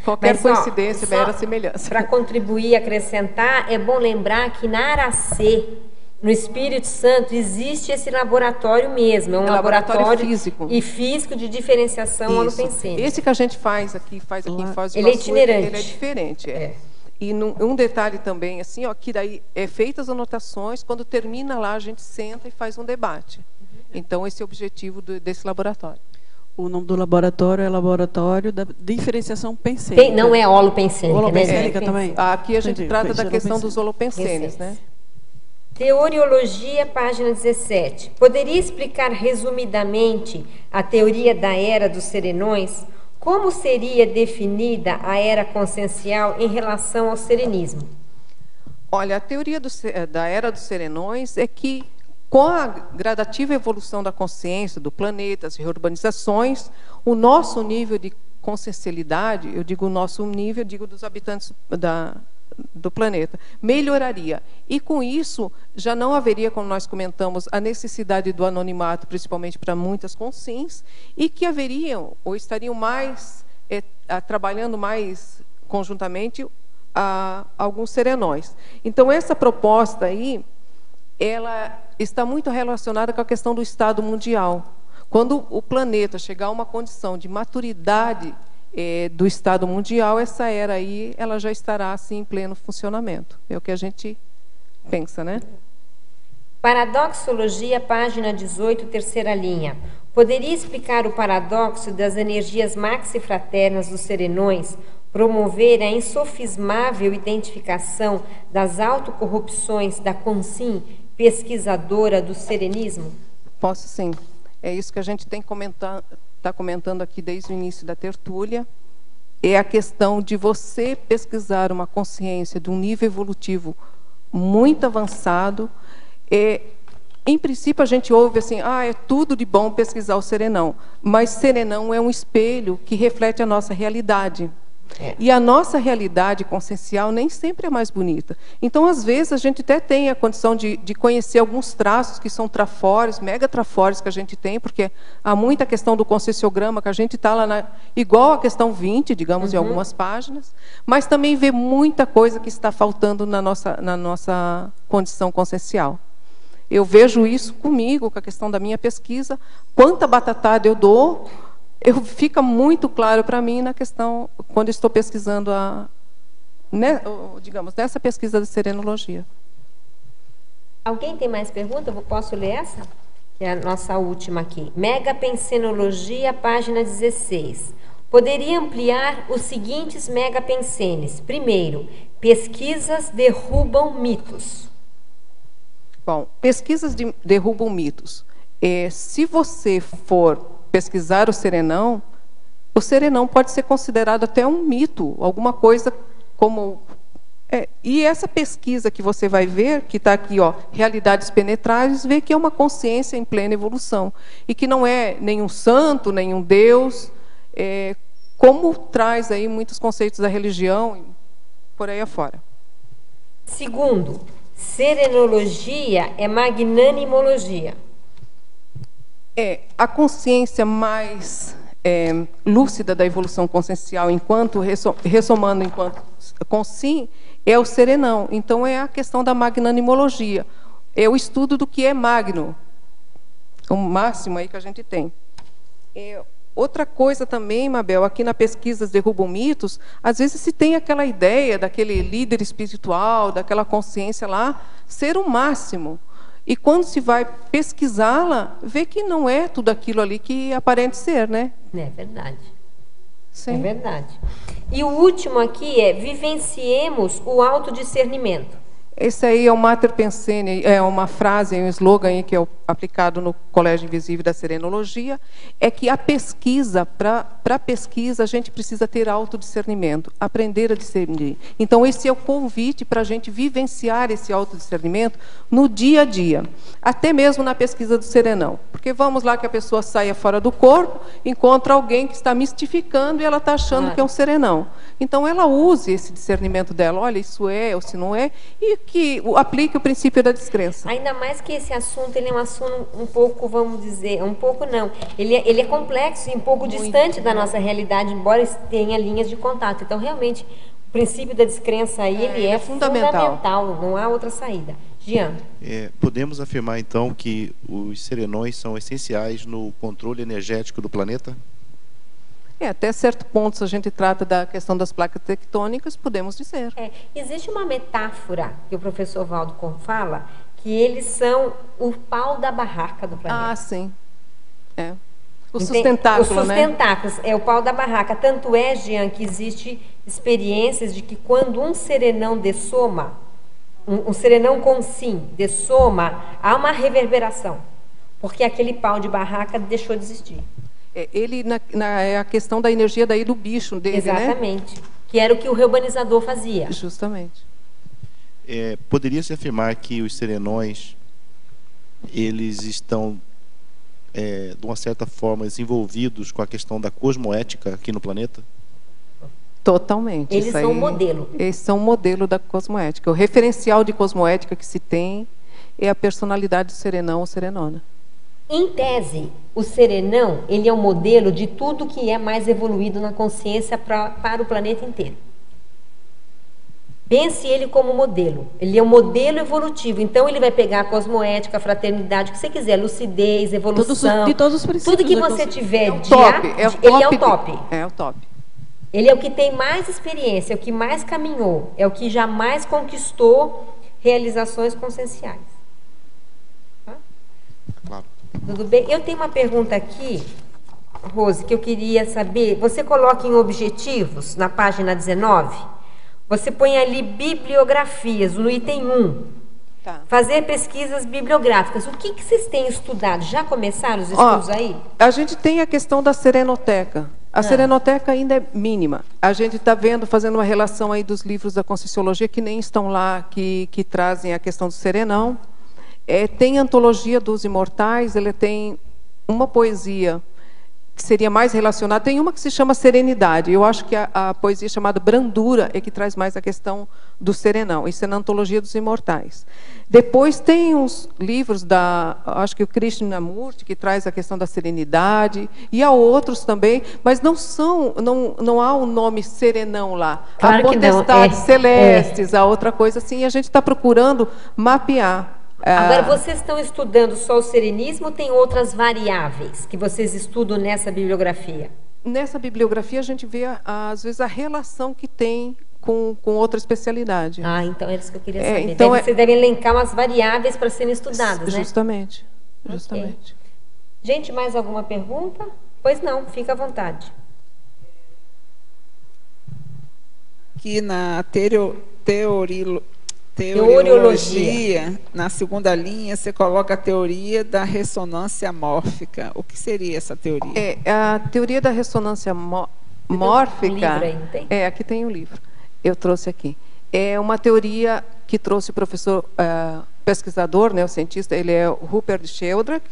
qualquer coincidência, mera semelhança. Para contribuir e acrescentar, é bom lembrar que na Aracê, no Espírito Santo, existe esse laboratório mesmo. É um laboratório físico de diferenciação holopensene. Esse que a gente faz aqui em Foz do Iguaçu, ele é itinerante. Ele é diferente. E um detalhe também, assim, que daí feitas as anotações, quando termina lá, a gente senta e faz um debate. Então, esse é o objetivo desse laboratório. O nome do laboratório é Laboratório da Diferenciação Pensênica. Não é holopensênica, holopensênica também? Aqui a gente trata da questão dos holopensenes, né? Teoriologia, página 17. Poderia explicar resumidamente a teoria da Era dos Serenões? Como seria definida a era consciencial em relação ao serenismo? Olha, a teoria da Era dos Serenões é que, com a gradativa evolução da consciência do planeta, as reurbanizações, o nosso nível de consciencialidade, eu digo o nosso nível, eu digo dos habitantes do planeta, melhoraria. E com isso, já não haveria, como nós comentamos, a necessidade do anonimato, principalmente para muitas consciências, e que haveriam, ou estariam mais, trabalhando mais conjuntamente, alguns serenões. Então, essa proposta aí, ela está muito relacionada com a questão do estado mundial. Quando o planeta chegar a uma condição de maturidade do estado mundial, essa era aí, ela já estará assim em pleno funcionamento. É o que a gente pensa, né? Paradoxologia, página 18, terceira linha. Poderia explicar o paradoxo das energias maxifraternas dos serenões promover a insofismável identificação das autocorrupções da Consim, pesquisadora do serenismo? Posso sim. É isso que a gente tem está comentando aqui desde o início da tertúlia, é a questão de você pesquisar uma consciência de um nível evolutivo muito avançado. Em princípio, a gente ouve assim, é tudo de bom pesquisar o serenão, mas serenão é um espelho que reflete a nossa realidade. E a nossa realidade consciencial nem sempre é mais bonita. Então, às vezes, a gente até tem a condição de conhecer alguns traços que são trafores, mega trafores que a gente tem, porque há muita questão do conscienciograma que a gente está lá, igual a questão 20, digamos, em algumas páginas, mas também vê muita coisa que está faltando na nossa condição consciencial. Eu vejo isso comigo, com a questão da minha pesquisa, quanta batatada eu dou. Fica muito claro para mim na questão, quando estou pesquisando, digamos, nessa pesquisa de serenologia. Alguém tem mais pergunta? Eu posso ler essa? Que é a nossa última aqui. Megapensenologia, página 16. Poderia ampliar os seguintes megapensenes. Primeiro, pesquisas derrubam mitos. Bom, pesquisas derrubam mitos. Se você for pesquisar o serenão pode ser considerado até um mito, alguma coisa como... e essa pesquisa que você vai ver, que está aqui, ó, realidades penetráveis, vê que é uma consciência em plena evolução. E que não é nenhum santo, nenhum Deus, como traz aí muitos conceitos da religião, por aí afora. Segundo, serenologia é magnanimologia. A consciência mais lúcida da evolução consciencial, enquanto ressomando enquanto com sim, é o serenão. Então é a questão da magnanimologia. É o estudo do que é magno. O máximo aí que a gente tem. Outra coisa também, Mabel, aqui na Pesquisas Derrubam Mitos, às vezes se tem aquela ideia daquele líder espiritual, daquela consciência lá, ser o máximo. E quando se vai pesquisá-la, vê que não é tudo aquilo ali que aparenta ser, né? É verdade. Sim. É verdade. E o último aqui é vivenciemos o autodiscernimento. Esse aí é o Mater Pensene, é uma frase, um slogan aí que é aplicado no Colégio Invisível da Serenologia, é que a pesquisa, para a pesquisa, a gente precisa ter autodiscernimento, aprender a discernir. Então, esse é o convite para a gente vivenciar esse autodiscernimento no dia a dia, até mesmo na pesquisa do serenão. Porque vamos lá que a pessoa saia fora do corpo, encontra alguém que está mistificando e ela está achando que é um serenão. Então, ela use esse discernimento dela, olha, isso é ou se não é, e que aplique o princípio da descrença. Ainda mais que esse assunto, ele é um assunto um pouco, vamos dizer, um pouco não, ele é complexo e um pouco distante da nossa realidade, embora tenha linhas de contato. Então, realmente, o princípio da descrença aí, ele é fundamental, não há outra saída. Jean. Podemos afirmar, então, que os serenões são essenciais no controle energético do planeta? Até certo ponto, se a gente trata da questão das placas tectônicas, podemos dizer. Existe uma metáfora que o professor Valdo fala, que eles são o pau da barraca do planeta. Sim. O sustentáculo, né? Os sustentáculos, é o pau da barraca. Tanto é, Jean, que existe experiências de que quando um serenão dessoma, um serenão com sim dessoma, há uma reverberação, porque aquele pau de barraca deixou de existir. Ele é a questão da energia daí do bicho dele, exatamente, né? Que era o que o reurbanizador fazia. Justamente. Poderia-se afirmar que os serenões, eles estão, de uma certa forma, envolvidos com a questão da cosmoética aqui no planeta? Totalmente. Eles são um modelo. Eles são um modelo da cosmoética. O referencial de cosmoética que se tem é a personalidade do serenão ou serenona. Em tese, o serenão, ele é um modelo de tudo que é mais evoluído na consciência para o planeta inteiro. Pense ele como modelo. Ele é um modelo evolutivo. Então, ele vai pegar a cosmoética, a fraternidade, o que você quiser, lucidez, evolução. De todos os princípios. Tudo que você tiver de ele é o top. É o top. Ele é o que tem mais experiência, é o que mais caminhou, é o que jamais conquistou realizações conscienciais. Claro. Tudo bem? Eu tenho uma pergunta aqui, Rose, que eu queria saber. Você coloca em objetivos, na página 19, você põe ali bibliografias, no item 1. Tá. Fazer pesquisas bibliográficas. O que vocês têm estudado? Já começaram os estudos aí? A gente tem a questão da serenoteca. A serenoteca ainda é mínima. A gente está fazendo uma relação aí dos livros da Conscienciologia que nem estão lá, que trazem a questão do serenão. Tem a Antologia dos Imortais, ele tem uma poesia que seria mais relacionada, tem uma que se chama Serenidade, eu acho que a poesia chamada Brandura é que traz mais a questão do serenão, isso é na Antologia dos Imortais. Depois tem os livros acho que o Krishnamurti, que traz a questão da serenidade, e há outros também, mas não há um nome serenão lá. Claro, há potestades celestes, há outra coisa assim, e a gente está procurando mapear. Agora, vocês estão estudando só o serenismo ou tem outras variáveis que vocês estudam nessa bibliografia? Nessa bibliografia a gente vê, às vezes, a relação que tem com outra especialidade. Ah, então é isso que eu queria saber. Então Você deve elencar umas variáveis para serem estudadas, né? Justamente. Justamente. Okay. Gente, mais alguma pergunta? Pois não, fica à vontade. Aqui na teoriologia, na segunda linha, você coloca a teoria da ressonância mórfica. O que seria essa teoria? A teoria da ressonância mórfica... Um livro aí, não tem? Aqui tem um livro. Eu trouxe aqui. É uma teoria que trouxe o professor pesquisador, né, o cientista, ele é o Rupert Sheldrake.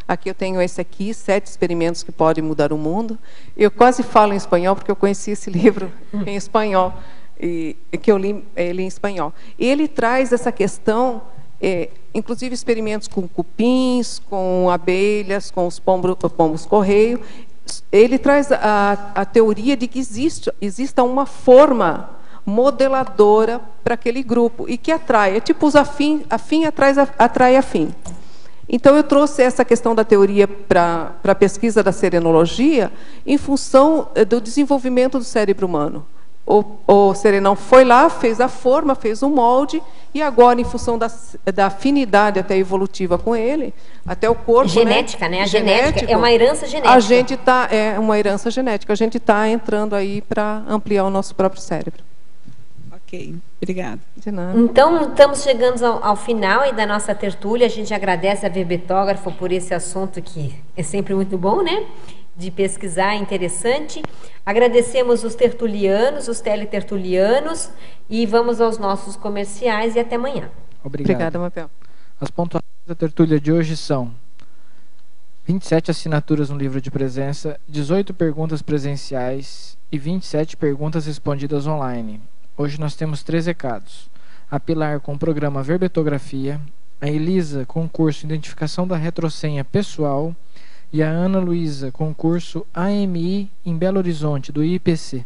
Aqui eu tenho esse aqui, 7 experimentos que podem mudar o mundo. Eu quase falo em espanhol, porque eu conheci esse livro em espanhol, e que eu li ele em espanhol. E ele traz essa questão, inclusive experimentos com cupins, com abelhas, com os pombos-correio. Ele traz a teoria de que exista uma forma modeladora para aquele grupo, e que atrai, é tipo os afim atrai afim. Então, eu trouxe essa questão da teoria para a pesquisa da serenologia em função do desenvolvimento do cérebro humano. O serenão foi lá, fez a forma, fez o molde, e agora, em função da afinidade até evolutiva com ele, até o corpo... Genética, né? A genética é uma herança genética. A gente é uma herança genética. A gente está entrando aí para ampliar o nosso próprio cérebro. Ok, obrigada. De nada. Então, estamos chegando ao final aí da nossa tertúlia. A gente agradece a Verbetógrafo por esse assunto que é sempre muito bom, né? De pesquisar, interessante. Agradecemos os tertulianos, os teletertulianos, e vamos aos nossos comerciais, e até amanhã. Obrigada, Mabel. As pontuações da tertúlia de hoje são 27 assinaturas no livro de presença, 18 perguntas presenciais e 27 perguntas respondidas online. Hoje nós temos 3 recados. A Pilar com o programa Verbetografia, a Elisa com o curso Identificação da Retrosenha Pessoal e a Ana Luísa com o curso AMI em Belo Horizonte, do IPC.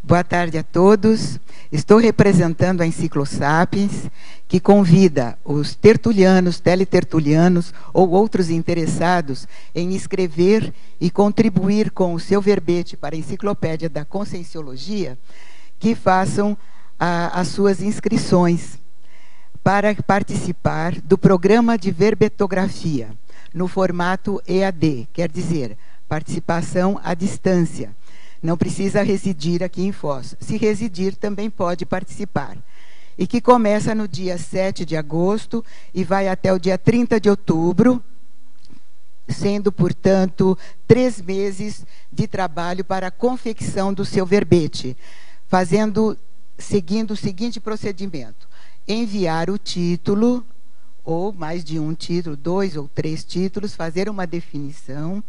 Boa tarde a todos. Estou representando a Enciclosapiens, que convida os tertulianos, teletertulianos ou outros interessados em escrever e contribuir com o seu verbete para a Enciclopédia da Conscienciologia, que façam as suas inscrições para participar do programa de verbetografia no formato EAD, quer dizer, participação à distância. Não precisa residir aqui em Foz. Se residir, também pode participar. E que começa no dia 7 de agosto e vai até o dia 30 de outubro, sendo, portanto, 3 meses de trabalho para a confecção do seu verbete, seguindo o seguinte procedimento: enviar o título, ou mais de um título, 2 ou 3 títulos, fazer uma definição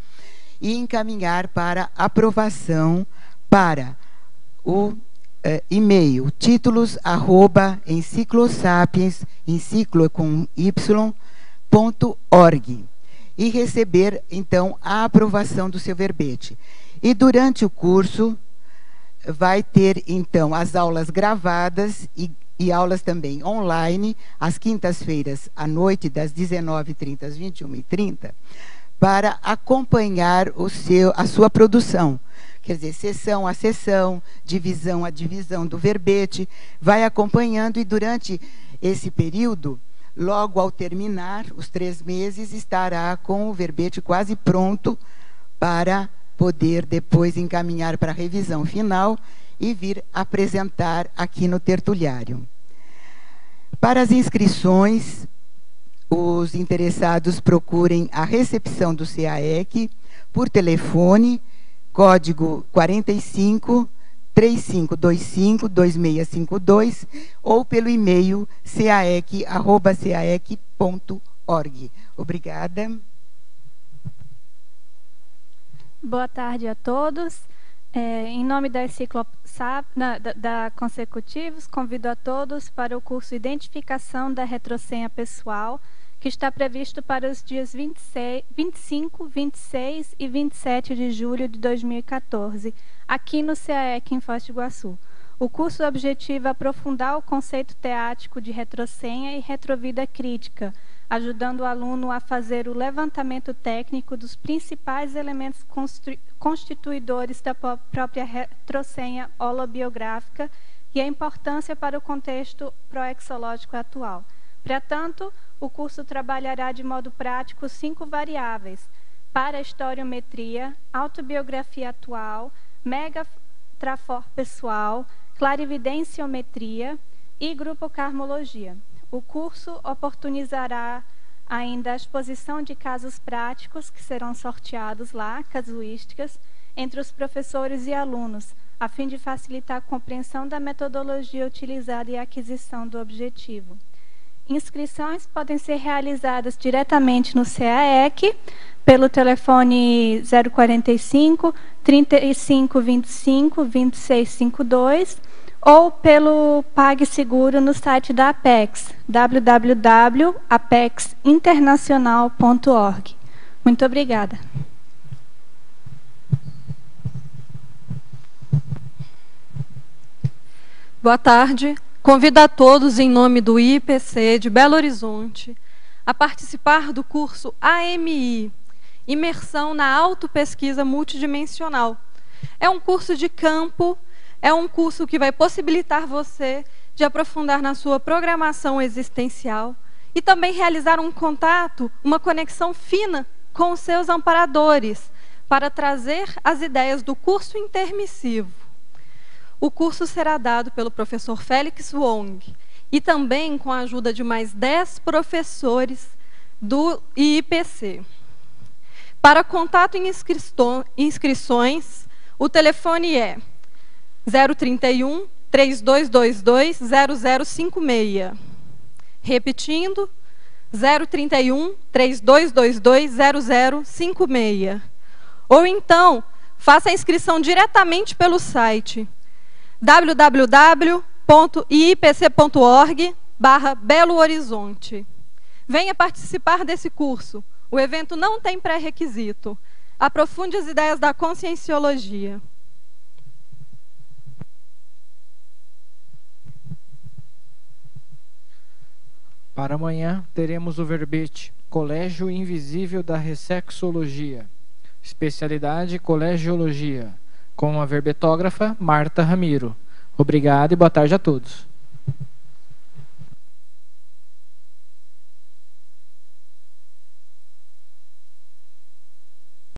e encaminhar para aprovação para o e-mail títulos@enciclosapiens, enciclo com y.org, e receber, então, a aprovação do seu verbete. E durante o curso vai ter, então, as aulas gravadas e aulas também online, às quintas-feiras à noite, das 19h30 às 21h30, para acompanhar a sua produção. Quer dizer, sessão a sessão, divisão a divisão do verbete, vai acompanhando, e durante esse período, logo ao terminar os 3 meses, estará com o verbete quase pronto para poder depois encaminhar para a revisão final e vir apresentar aqui no tertuliário. Para as inscrições, os interessados procurem a recepção do CAEC por telefone, código 45 3525 2652, ou pelo e-mail caec@caec.org. Obrigada. Boa tarde a todos. Em nome da da Consecutivos, convido a todos para o curso Identificação da Retrosenha Pessoal, que está previsto para os dias 25, 26 e 27 de julho de 2014, aqui no CAEC em Foz do Iguaçu. O curso objetiva aprofundar o conceito teático de retrosenha e retrovida crítica, ajudando o aluno a fazer o levantamento técnico dos principais elementos constituidores da própria retrosenha holobiográfica e a importância para o contexto proexológico atual. Para tanto, o curso trabalhará de modo prático 5 variáveis: para a historiometria, autobiografia atual, megatrafor pessoal, clarividenciometria e grupocarmologia. O curso oportunizará ainda a exposição de casos práticos que serão sorteados lá, casuísticas, entre os professores e alunos, a fim de facilitar a compreensão da metodologia utilizada e a aquisição do objetivo. Inscrições podem ser realizadas diretamente no CAEC, pelo telefone 045 3525 2652 ou pelo PagSeguro no site da Apex, www.apexinternacional.org. Muito obrigada. Boa tarde. Convido a todos, em nome do IPC de Belo Horizonte, a participar do curso AMI, Imersão na Autopesquisa Multidimensional. É um curso de campo, é um curso que vai possibilitar você de aprofundar na sua programação existencial e também realizar um contato, uma conexão fina com os seus amparadores, para trazer as ideias do curso intermissivo. O curso será dado pelo professor Félix Wong e também com a ajuda de mais 10 professores do IPC. Para contato e inscrições, o telefone é 031 3222 0056. Repetindo, 031 3222 0056. Ou então, faça a inscrição diretamente pelo site www.iipc.org/Belo Horizonte. Venha participar desse curso. O evento não tem pré-requisito. Aprofunde as ideias da conscienciologia. Para amanhã, teremos o verbete Colégio Invisível da Ressexologia, especialidade Colegiologia, com a verbetógrafa Marta Ramiro. Obrigado e boa tarde a todos.